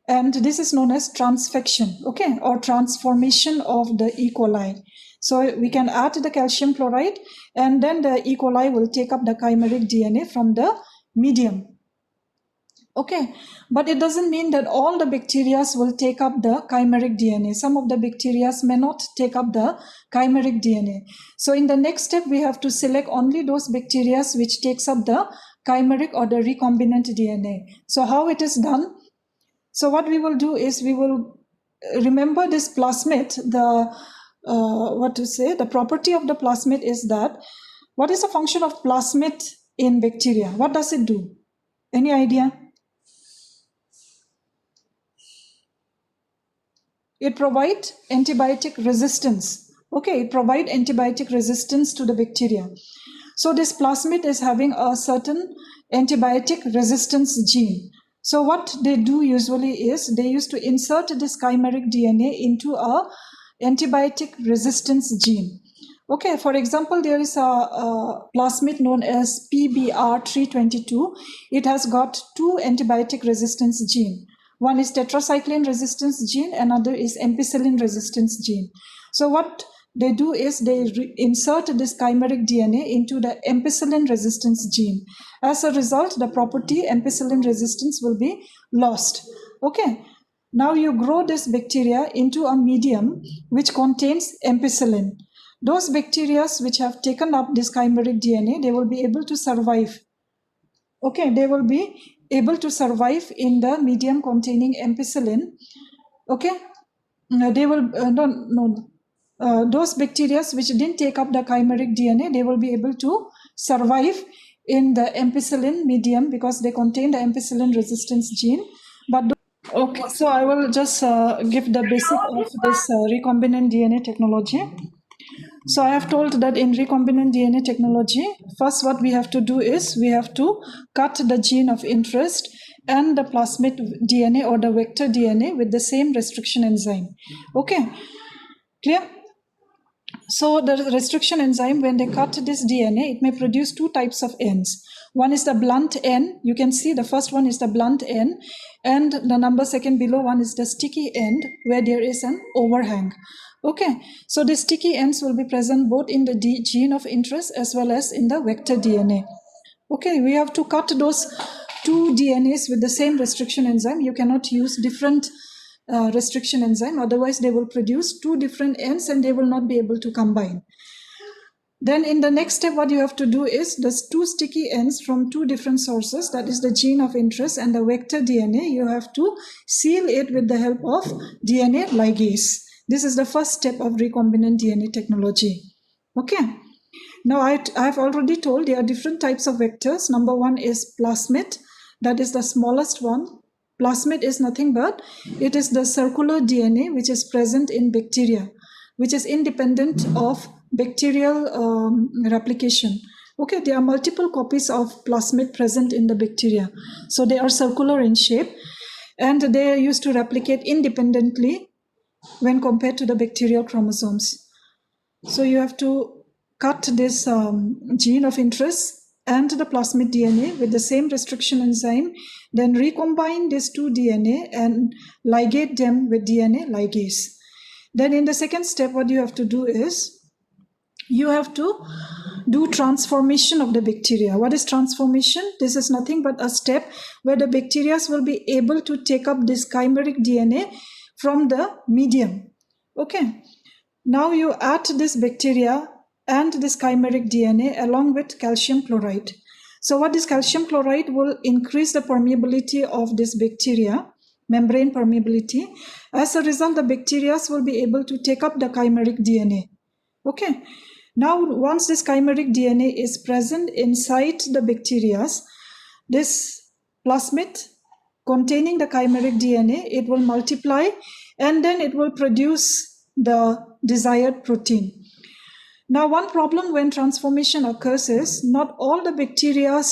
And this is known as transfection, okay, or transformation of the E. coli. So we can add the calcium chloride and then the E. coli will take up the chimeric DNA from the medium. Okay, but it doesn't mean that all the bacteria will take up the chimeric DNA. Some of the bacteria may not take up the chimeric DNA. So in the next step, we have to select only those bacteria which takes up the chimeric or the recombinant DNA. So how it is done? So what we will do is we will remember this plasmid, the property of the plasmid is that, what is the function of plasmid in bacteria. What does it do? Any idea? It provides antibiotic resistance. Okay, it provides antibiotic resistance to the bacteria. So this plasmid is having a certain antibiotic resistance gene. So what they do usually is they used to insert this chimeric DNA into a antibiotic resistance gene. Okay, for example, there is a plasmid known as PBR322. It has got two antibiotic resistance gene. One is tetracycline resistance gene, another is ampicillin resistance gene. So what they do is they insert this chimeric DNA into the ampicillin resistance gene. As a result, the property ampicillin resistance will be lost. Okay. Now you grow this bacteria into a medium which contains ampicillin. Those bacteria which have taken up this chimeric DNA, they will be able to survive. Okay, they will be able to survive in the medium containing ampicillin. Okay, they will those bacteria which didn't take up the chimeric DNA, they will be able to survive in the ampicillin medium because they contain the ampicillin resistance gene. But okay, so I will just give the basic of this recombinant DNA technology. So I have told that in recombinant DNA technology, first what we have to do is we have to cut the gene of interest and the plasmid DNA or the vector DNA with the same restriction enzyme. Okay, clear? So the restriction enzyme, when they cut this DNA, it may produce two types of ends. One is the blunt end. You can see the first one is the blunt end, and the number second below one is the sticky end where there is an overhang. Okay, so the sticky ends will be present both in the gene of interest as well as in the vector DNA. Okay, we have to cut those two DNAs with the same restriction enzyme. You cannot use different restriction enzyme, otherwise they will produce two different ends and they will not be able to combine. Then in the next step, what you have to do is those two sticky ends from two different sources, that is the gene of interest and the vector DNA, you have to seal it with the help of DNA ligase. This is the first step of recombinant DNA technology. Okay. Now I have already told there are different types of vectors. Number one is plasmid, that is the smallest one. Plasmid is nothing but it is the circular DNA which is present in bacteria, which is independent of bacterial replication. Okay, there are multiple copies of plasmid present in the bacteria. So they are circular in shape and they are used to replicate independently when compared to the bacterial chromosomes. So you have to cut this gene of interest and the plasmid DNA with the same restriction enzyme, then recombine these two DNA and ligate them with DNA ligase. Then in the second step, what you have to do is you have to do transformation of the bacteria. What is transformation? This is nothing but a step where the bacteria will be able to take up this chimeric DNA from the medium. Okay. Now you add this bacteria and this chimeric DNA along with calcium chloride. So what is calcium chloride will increase the permeability of this bacteria, membrane permeability. As a result, the bacteria will be able to take up the chimeric DNA. Okay. Now, once this chimeric DNA is present inside the bacteria, this plasmid containing the chimeric DNA, it will multiply and then it will produce the desired protein. Now, one problem when transformation occurs is not all the bacteria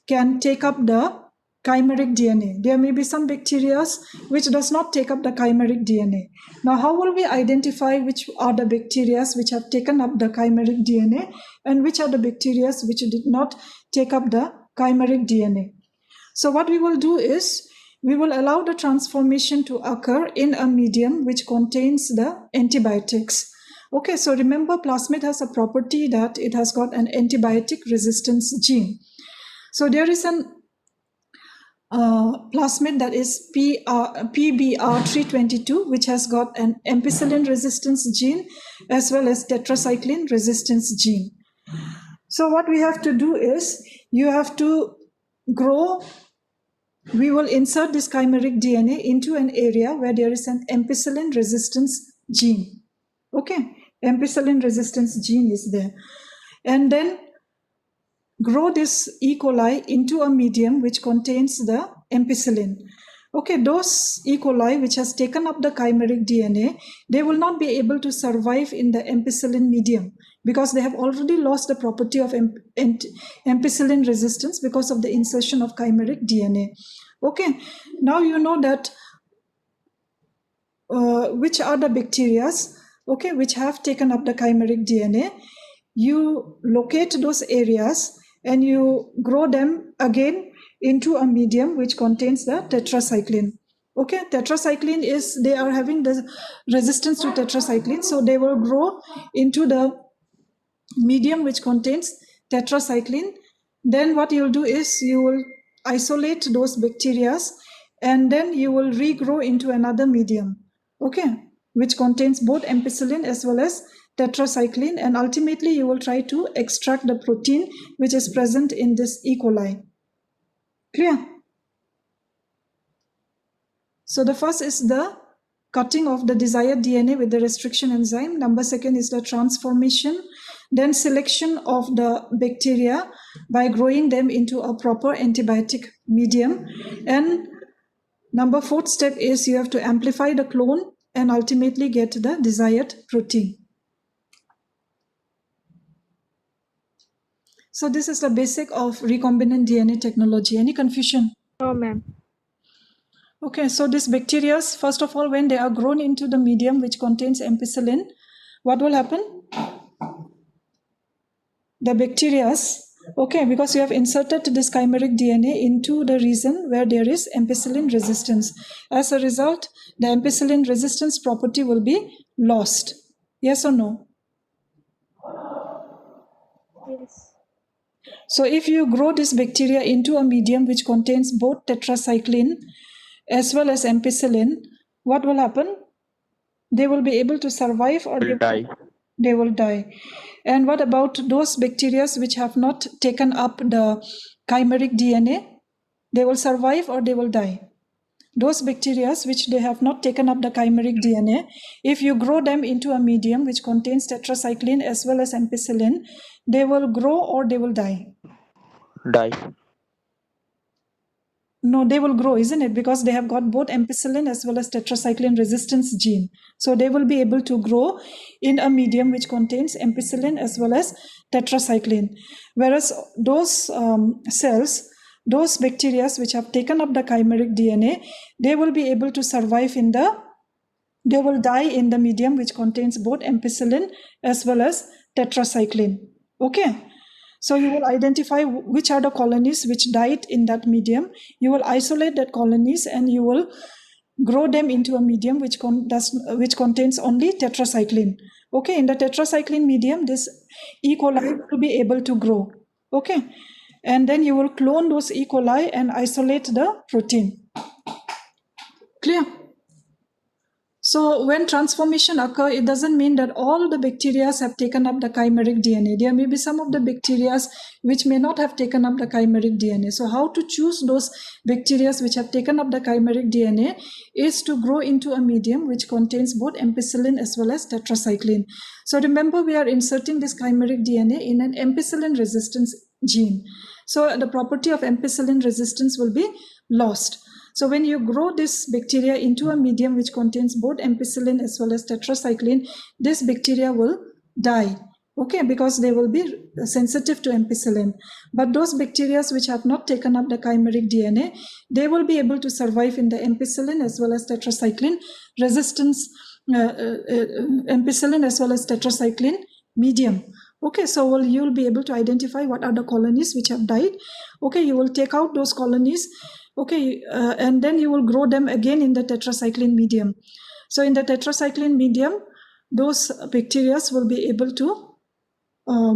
can take up the chimeric DNA. There may be some bacteria which does not take up the chimeric DNA. Now, how will we identify which are the bacteria which have taken up the chimeric DNA and which are the bacteria which did not take up the chimeric DNA? So what we will do is we will allow the transformation to occur in a medium which contains the antibiotics. Okay, so remember plasmid has a property that it has got an antibiotic resistance gene. So there is an plasmid that is PBR322 which has got an ampicillin resistance gene as well as tetracycline resistance gene. So what we have to do is you have to grow. We will insert this chimeric DNA into an area where there is an ampicillin resistance gene. Okay, ampicillin resistance gene is there. And then grow this E. coli into a medium which contains the ampicillin. Okay, those E. coli which has taken up the chimeric DNA, they will not be able to survive in the ampicillin medium because they have already lost the property of ampicillin resistance because of the insertion of chimeric DNA. Okay, now you know that which are the bacteria, okay, which have taken up the chimeric DNA. You locate those areas and you grow them again into a medium which contains the tetracycline. Okay, tetracycline is, they are having the resistance to tetracycline, so they will grow into the medium which contains tetracycline. Then what you'll do is you will isolate those bacteria and then you will regrow into another medium, okay, which contains both ampicillin as well as tetracycline, and ultimately you will try to extract the protein which is present in this E. coli. Clear? So the first is the cutting of the desired DNA with the restriction enzyme. Number second is the transformation, then selection of the bacteria by growing them into a proper antibiotic medium. And number fourth step is you have to amplify the clone and ultimately get the desired protein. So this is the basic of recombinant DNA technology. Any confusion? No, ma'am. Okay, so these bacteria, first of all, when they are grown into the medium which contains ampicillin, what will happen? The bacteria, okay, because you have inserted this chimeric DNA into the region where there is ampicillin resistance. As a result, the ampicillin resistance property will be lost. Yes or no? Yes. So if you grow this bacteria into a medium which contains both tetracycline as well as ampicillin, what will happen? They will be able to survive or they will die. And what about those bacteria which have not taken up the chimeric DNA? They will survive or they will die. Those bacteria which they have not taken up the chimeric DNA, if you grow them into a medium which contains tetracycline as well as ampicillin, they will grow or they will die. No, they will grow, isn't it? Because they have got both ampicillin as well as tetracycline resistance gene. So they will be able to grow in a medium which contains ampicillin as well as tetracycline. Whereas those cells, those bacteria which have taken up the chimeric DNA, they will be able to survive they will die in the medium which contains both ampicillin as well as tetracycline. Okay. So you will identify which are the colonies which died in that medium. You will isolate that colonies and you will grow them into a medium which contains only tetracycline. Okay, in the tetracycline medium, this E. coli will be able to grow. Okay, and then you will clone those E. coli and isolate the protein. Clear? So when transformation occurs, it doesn't mean that all the bacteria have taken up the chimeric DNA. There may be some of the bacteria which may not have taken up the chimeric DNA. So how to choose those bacteria which have taken up the chimeric DNA is to grow into a medium which contains both ampicillin as well as tetracycline. So remember, we are inserting this chimeric DNA in an ampicillin resistance gene. So the property of ampicillin resistance will be lost. So when you grow this bacteria into a medium which contains both ampicillin as well as tetracycline, this bacteria will die, okay, because they will be sensitive to ampicillin. But those bacteria which have not taken up the chimeric DNA, they will be able to survive in the ampicillin as well as tetracycline resistance, ampicillin as well as tetracycline medium. Okay, so you'll be able to identify what are the colonies which have died. Okay, you will take out those colonies. Okay, and then you will grow them again in the tetracycline medium. So in the tetracycline medium, those bacteria will be able to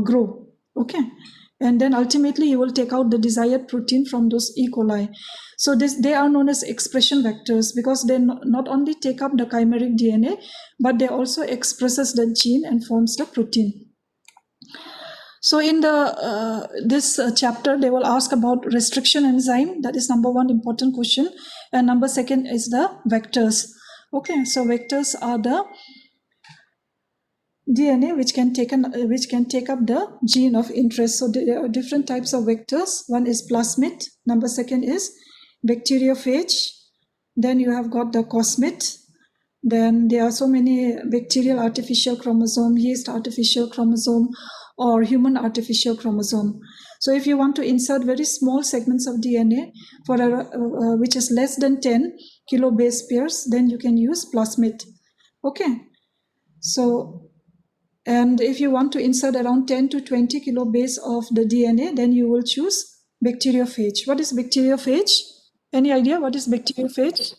grow. Okay, and then ultimately you will take out the desired protein from those E. coli. So they are known as expression vectors because they not only take up the chimeric DNA, but they also expresses the gene and forms the protein. So in this chapter, they will ask about restriction enzyme. That is number one important question. And number second is the vectors. Okay, so vectors are the DNA which can take up the gene of interest. So there are different types of vectors. One is plasmid. Number second is bacteriophage. Then you have got the cosmid. Then there are so many bacterial artificial chromosome, yeast artificial chromosome, or human artificial chromosome. So if you want to insert very small segments of DNA for which is less than 10 kilobase pairs, then you can use plasmid. Okay. So, and if you want to insert around 10 to 20 kilobase of the DNA, then you will choose bacteriophage. What is bacteriophage? Any idea what is bacteriophage?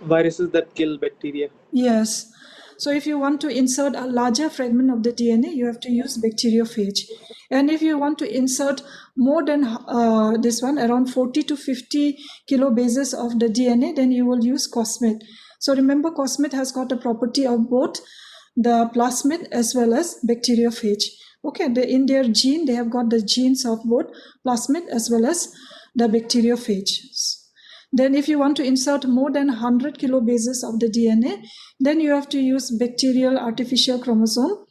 Viruses that kill bacteria. Yes. So if you want to insert a larger fragment of the DNA, you have to use bacteriophage. And if you want to insert more than this one, around 40 to 50 kilobases of the DNA, then you will use cosmid. So remember, cosmid has got a property of both the plasmid as well as bacteriophage. Okay, in their gene, they have got the genes of both plasmid as well as the bacteriophage. Then if you want to insert more than 100 kilobases of the DNA, then you have to use bacterial artificial chromosome,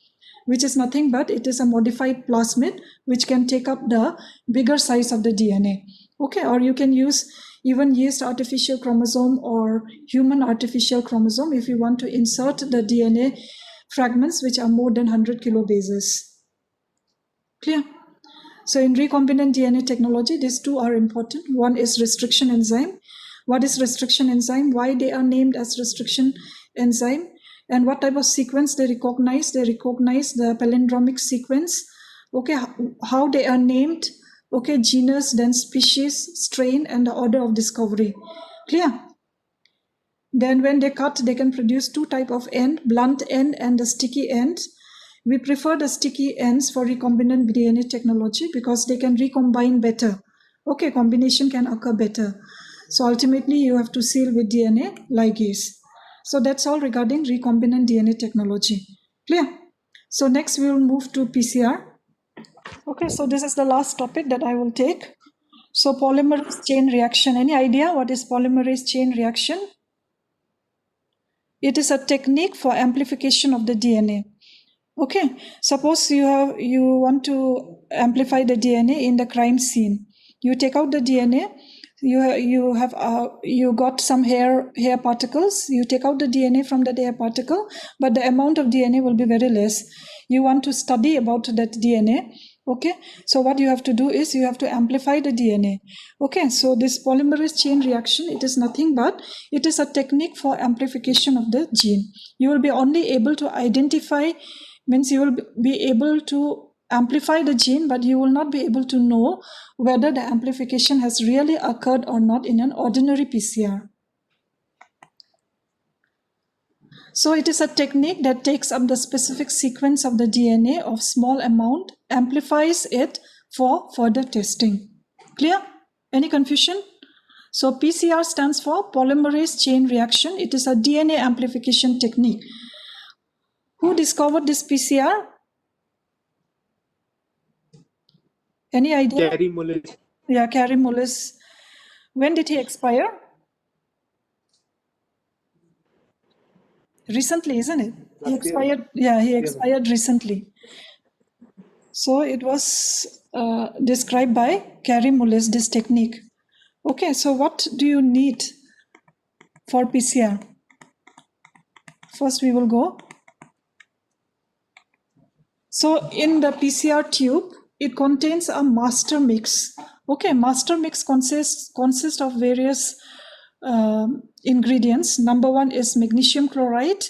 which is nothing but it is a modified plasmid which can take up the bigger size of the DNA. Okay, or you can use even yeast artificial chromosome or human artificial chromosome if you want to insert the DNA fragments which are more than 100 kilobases. Clear? So in recombinant DNA technology, these two are important. One is restriction enzyme. What is restriction enzyme? Why they are named as restriction enzyme? And what type of sequence they recognize? They recognize the palindromic sequence. Okay, how they are named? Okay, genus, then species, strain, and the order of discovery. Clear? Then when they cut, they can produce two types of end, blunt end and the sticky end. We prefer the sticky ends for recombinant DNA technology because they can recombine better. Okay, combination can occur better. So ultimately, you have to seal with DNA ligase. So that's all regarding recombinant DNA technology. Clear? So next we will move to PCR. Okay, so this is the last topic that I will take. So polymerase chain reaction. Any idea what is polymerase chain reaction? It is a technique for amplification of the DNA. Okay, suppose you want to amplify the DNA in the crime scene. You take out the DNA. You got some hair particles. You take out the DNA from that hair particle, but the amount of DNA will be very less. You want to study about that DNA. Okay, so what you have to do is you have to amplify the DNA. Okay, so this polymerase chain reaction, it is nothing but it is a technique for amplification of the gene. You will be only able to identify, means you will be able to amplify the gene, but you will not be able to know whether the amplification has really occurred or not in an ordinary PCR. So it is a technique that takes up the specific sequence of the DNA of small amount, amplifies it for further testing. Clear? Any confusion? So PCR stands for polymerase chain reaction. It is a DNA amplification technique. Who discovered this PCR? Any idea? Gary Mullis. Yeah, Gary Mullis. When did he expire? Recently, isn't it? He expired. Yeah, he expired recently. So it was described by Gary Mullis, this technique. Okay, so what do you need for PCR? First, we will go. So in the PCR tube, it contains a master mix. Okay, master mix consists of various ingredients. Number one is magnesium chloride.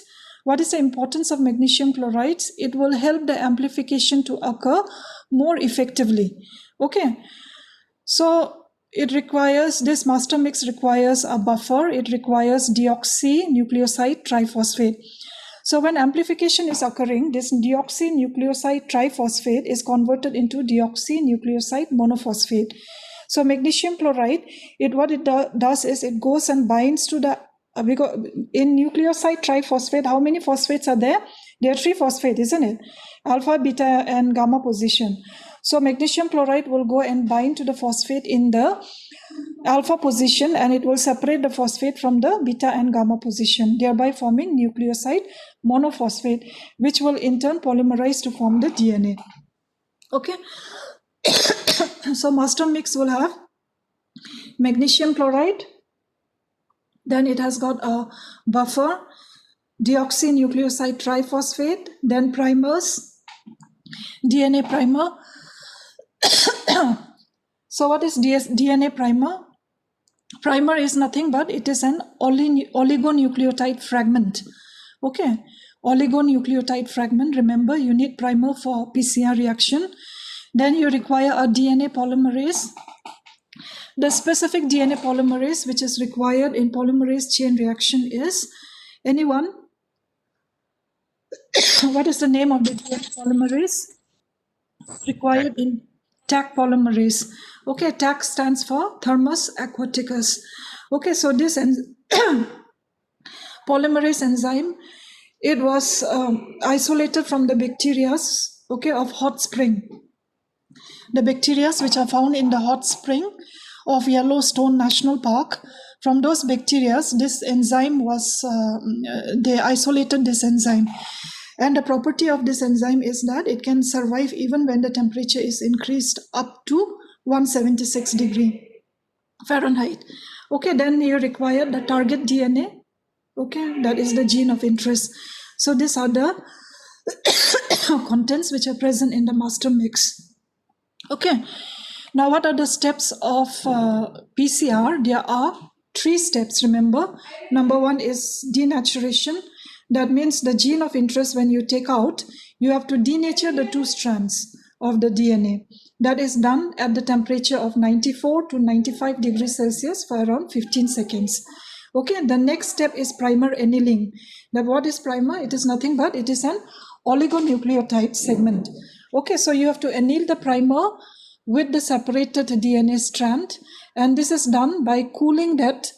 What is the importance of magnesium chloride? It will help the amplification to occur more effectively. Okay, so this master mix requires a buffer. It requires deoxynucleoside triphosphate. So when amplification is occurring, this deoxynucleoside triphosphate is converted into deoxynucleoside monophosphate. So magnesium chloride, what it does is it goes and binds to the, in nucleoside triphosphate, how many phosphates are there? There are 3 phosphates, isn't it? Alpha, beta, and gamma position. So magnesium chloride will go and bind to the phosphate in the alpha position, and it will separate the phosphate from the beta and gamma position, thereby forming nucleoside monophosphate, which will in turn polymerize to form the DNA. Okay. So master mix will have magnesium chloride, then it has got a buffer, deoxynucleoside triphosphate, then primers, DNA primer. So what is DNA primer? Primer is nothing but it is an oligonucleotide fragment. Okay, oligonucleotide fragment. Remember, you need primer for PCR reaction. Then you require a DNA polymerase. The specific DNA polymerase which is required in polymerase chain reaction is, anyone? What is the name of the DNA polymerase required in TAC polymerase? Okay, TAC stands for Thermus Aquaticus. Okay, so this polymerase enzyme, it was isolated from the bacteria, okay, of hot spring. The bacteria which are found in the hot spring of Yellowstone National Park, from those bacteria, this enzyme was, they isolated this enzyme. And the property of this enzyme is that it can survive even when the temperature is increased up to 176 degree Fahrenheit. Okay, then you require the target DNA. Okay, that is the gene of interest. So these are the contents which are present in the master mix. Okay, now what are the steps of PCR? There are 3 steps, remember. Number 1 is denaturation. That means the gene of interest, when you take out, you have to denature the 2 strands of the DNA. That is done at the temperature of 94 to 95 degrees Celsius for around 15 seconds. Okay, the next step is primer annealing. Now what is primer? It is nothing but it is an oligonucleotide segment. Okay, so you have to anneal the primer with the separated DNA strand, and this is done by cooling the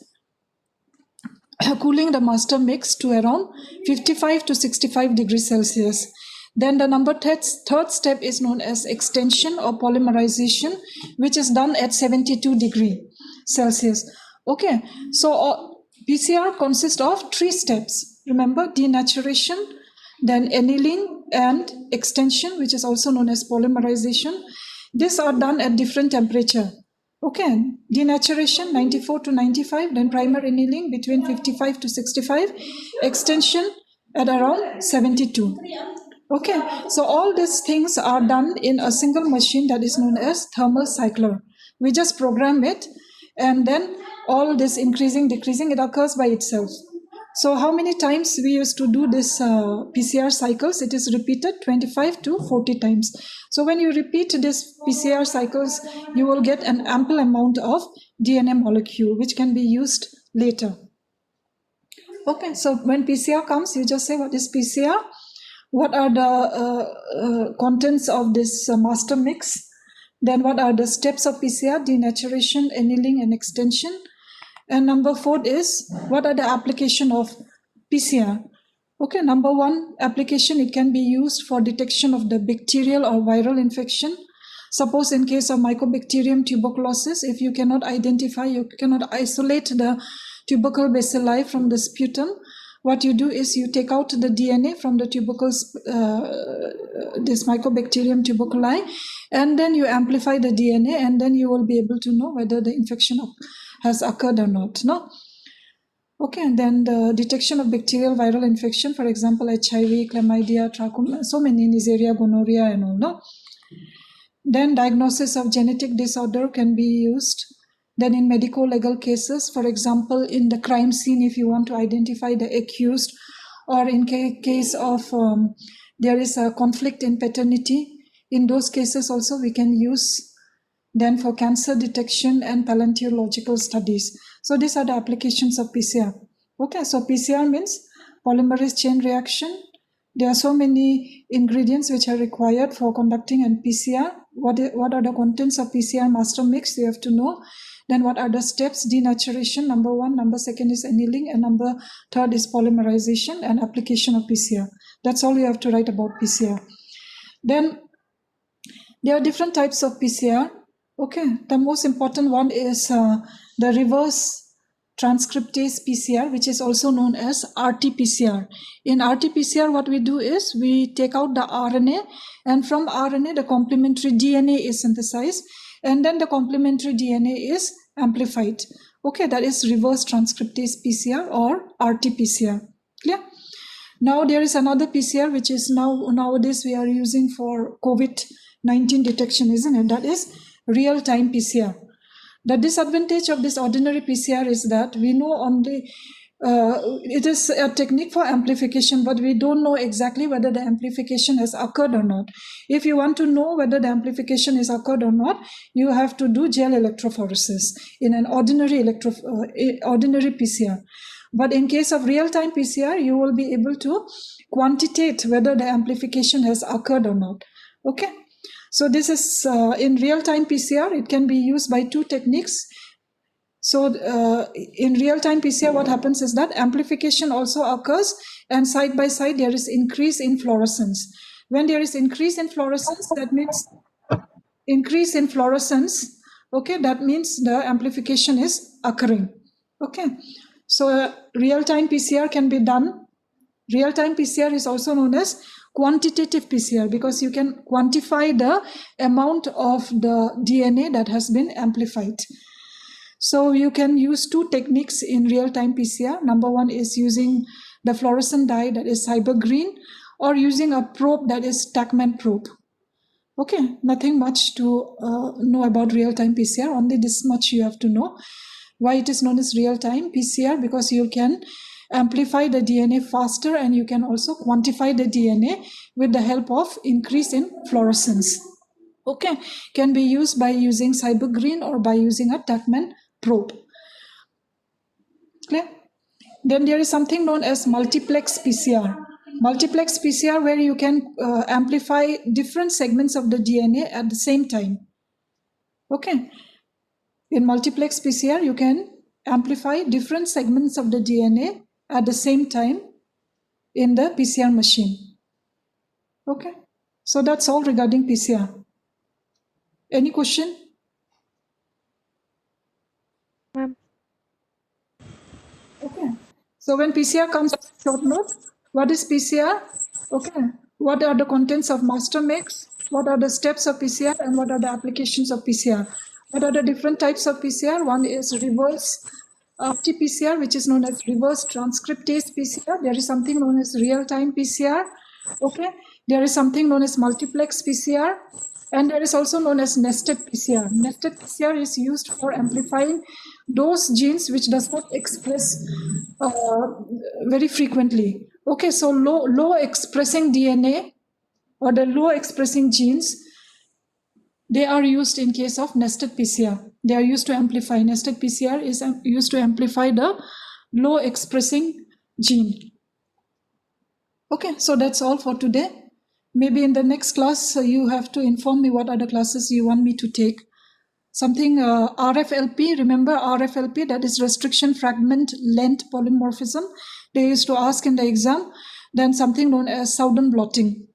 master mix to around 55 to 65 degrees Celsius. Then the third step is known as extension or polymerization, which is done at 72 degrees Celsius. Okay, so PCR consists of 3 steps. Remember, denaturation, then annealing and extension, which is also known as polymerization. These are done at different temperature. Okay, denaturation 94 to 95, then primer annealing between 55 to 65, extension at around 72. Okay, so all these things are done in a single machine that is known as thermal cycler. We just program it, and then all this increasing, decreasing, it occurs by itself. So how many times we used to do this PCR cycles? It is repeated 25 to 40 times. So when you repeat this PCR cycles, you will get an ample amount of DNA molecule, which can be used later. Okay, so when PCR comes, you just say, what is PCR? What are the contents of this master mix? Then what are the steps of PCR? Denaturation, annealing, and extension. And number 4 is, what are the application of PCR? Okay, number 1 application, it can be used for detection of the bacterial or viral infection. Suppose in case of Mycobacterium tuberculosis, if you cannot identify, you cannot isolate the tubercle bacilli from the sputum, what you do is you take out the DNA from the tubercles, this Mycobacterium tuberculi, and then you amplify the DNA, and then you will be able to know whether the infection has occurred or not. No? Okay, and then the detection of bacterial viral infection, for example, HIV, chlamydia, trachoma, so many, Neisseria, gonorrhea, and all. No? Then diagnosis of genetic disorder can be used. Then in medico-legal cases, for example, in the crime scene, if you want to identify the accused, or in case of there is a conflict in paternity, in those cases also we can use. Then for cancer detection and paleontological studies. So these are the applications of PCR. Okay, so PCR means polymerase chain reaction. There are so many ingredients which are required for conducting an PCR. What are the contents of PCR master mix? You have to know. Then what are the steps? Denaturation, number 1. Number 2 is annealing. And number 3 is polymerization and application of PCR. That's all you have to write about PCR. Then there are different types of PCR. Okay, the most important one is the reverse transcriptase PCR, which is also known as RT-PCR. In RT-PCR, what we do is we take out the RNA, and from RNA, the complementary DNA is synthesized, and then the complementary DNA is amplified. Okay, that is reverse transcriptase PCR or RT-PCR. Clear? Now there is another PCR which is nowadays we are using for COVID-19 detection, isn't it? That is real-time PCR. The disadvantage of this ordinary PCR is that we know only it is a technique for amplification, but we don't know exactly whether the amplification has occurred or not. If you want to know whether the amplification has occurred or not, you have to do gel electrophoresis in an ordinary PCR. But in case of real-time PCR, you will be able to quantitate whether the amplification has occurred or not. Okay. So this is in real-time PCR, it can be used by two techniques. So in real-time PCR, what happens is that amplification also occurs, and side by side there is increase in fluorescence. When there is increase in fluorescence, that means increase in fluorescence. Okay, that means the amplification is occurring. Okay, so real-time PCR can be done. Real-time PCR is also known as quantitative PCR because you can quantify the amount of the DNA that has been amplified. So you can use two techniques in real-time PCR. Number one is using the fluorescent dye that is cyber green, or using a probe that is Tachman probe. Okay, nothing much to know about real-time PCR, only this much you have to know. Why it is known as real-time PCR? Because you can amplify the DNA faster, and you can also quantify the DNA with the help of increase in fluorescence. Okay, can be used by using cyber green or by using a Tachman probe. Clear? Then there is something known as multiplex PCR. Multiplex PCR, where you can amplify different segments of the DNA at the same time. Okay. In multiplex PCR, you can amplify different segments of the DNA at the same time in the PCR machine. Okay. So that's all regarding PCR. Any question? Okay. So when PCR comes short note, what is PCR? Okay. What are the contents of master mix? What are the steps of PCR, and what are the applications of PCR? What are the different types of PCR? One is reverse RT-PCR, which is known as reverse transcriptase PCR. There is something known as real-time PCR. Okay. There is something known as multiplex PCR. And there is also known as nested PCR. Nested PCR is used for amplifying those genes which does not express very frequently. Okay, so low expressing DNA or the low expressing genes, they are used in case of nested PCR. They are used to amplify. Nested PCR is used to amplify the low expressing gene. Okay, so that's all for today. Maybe in the next class, you have to inform me what other classes you want me to take. Something RFLP, remember RFLP, that is restriction fragment length polymorphism. They used to ask in the exam. Then something known as Southern blotting.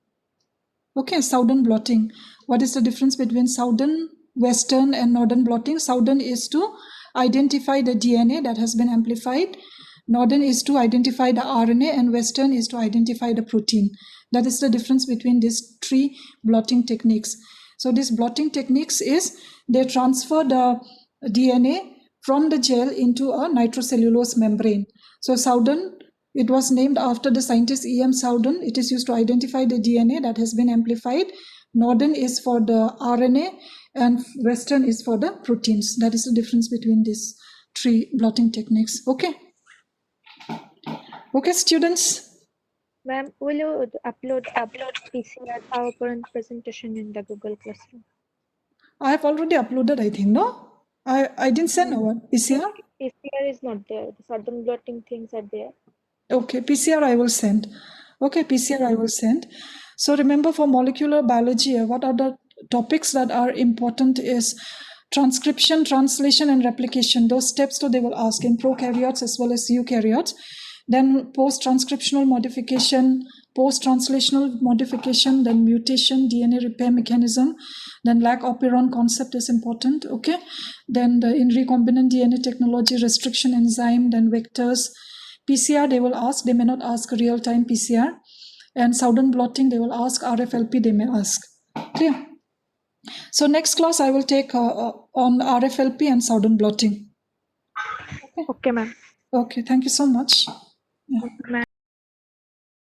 Okay, Southern blotting. What is the difference between Southern, Western, and Northern blotting? Southern is to identify the DNA that has been amplified. Northern is to identify the RNA, and Western is to identify the protein. That is the difference between these three blotting techniques. So these blotting techniques is they transfer the DNA from the gel into a nitrocellulose membrane. So Southern, it was named after the scientist E.M. Southern. It is used to identify the DNA that has been amplified. Northern is for the RNA, and Western is for the proteins. That is the difference between these three blotting techniques. Okay. Okay, students. Ma'am, will you upload PCR PowerPoint presentation in the Google Classroom? I have already uploaded, I think, no? I didn't send one. PCR? PCR is not there. The Southern blotting things are there. Okay, PCR I will send. Okay, PCR I will send. So remember, for molecular biology, what are the topics that are important is transcription, translation, and replication. Those steps, so they will ask in prokaryotes as well as eukaryotes. Then post-transcriptional modification, post-translational modification, then mutation, DNA repair mechanism, then Lac Operon concept is important, okay? Then in recombinant DNA technology, restriction enzyme, then vectors, PCR they will ask, they may not ask real-time PCR, and Southern blotting they will ask, RFLP they may ask, clear? So next class I will take on RFLP and Southern blotting. Okay, ma'am. Okay, thank you so much. Ma'am.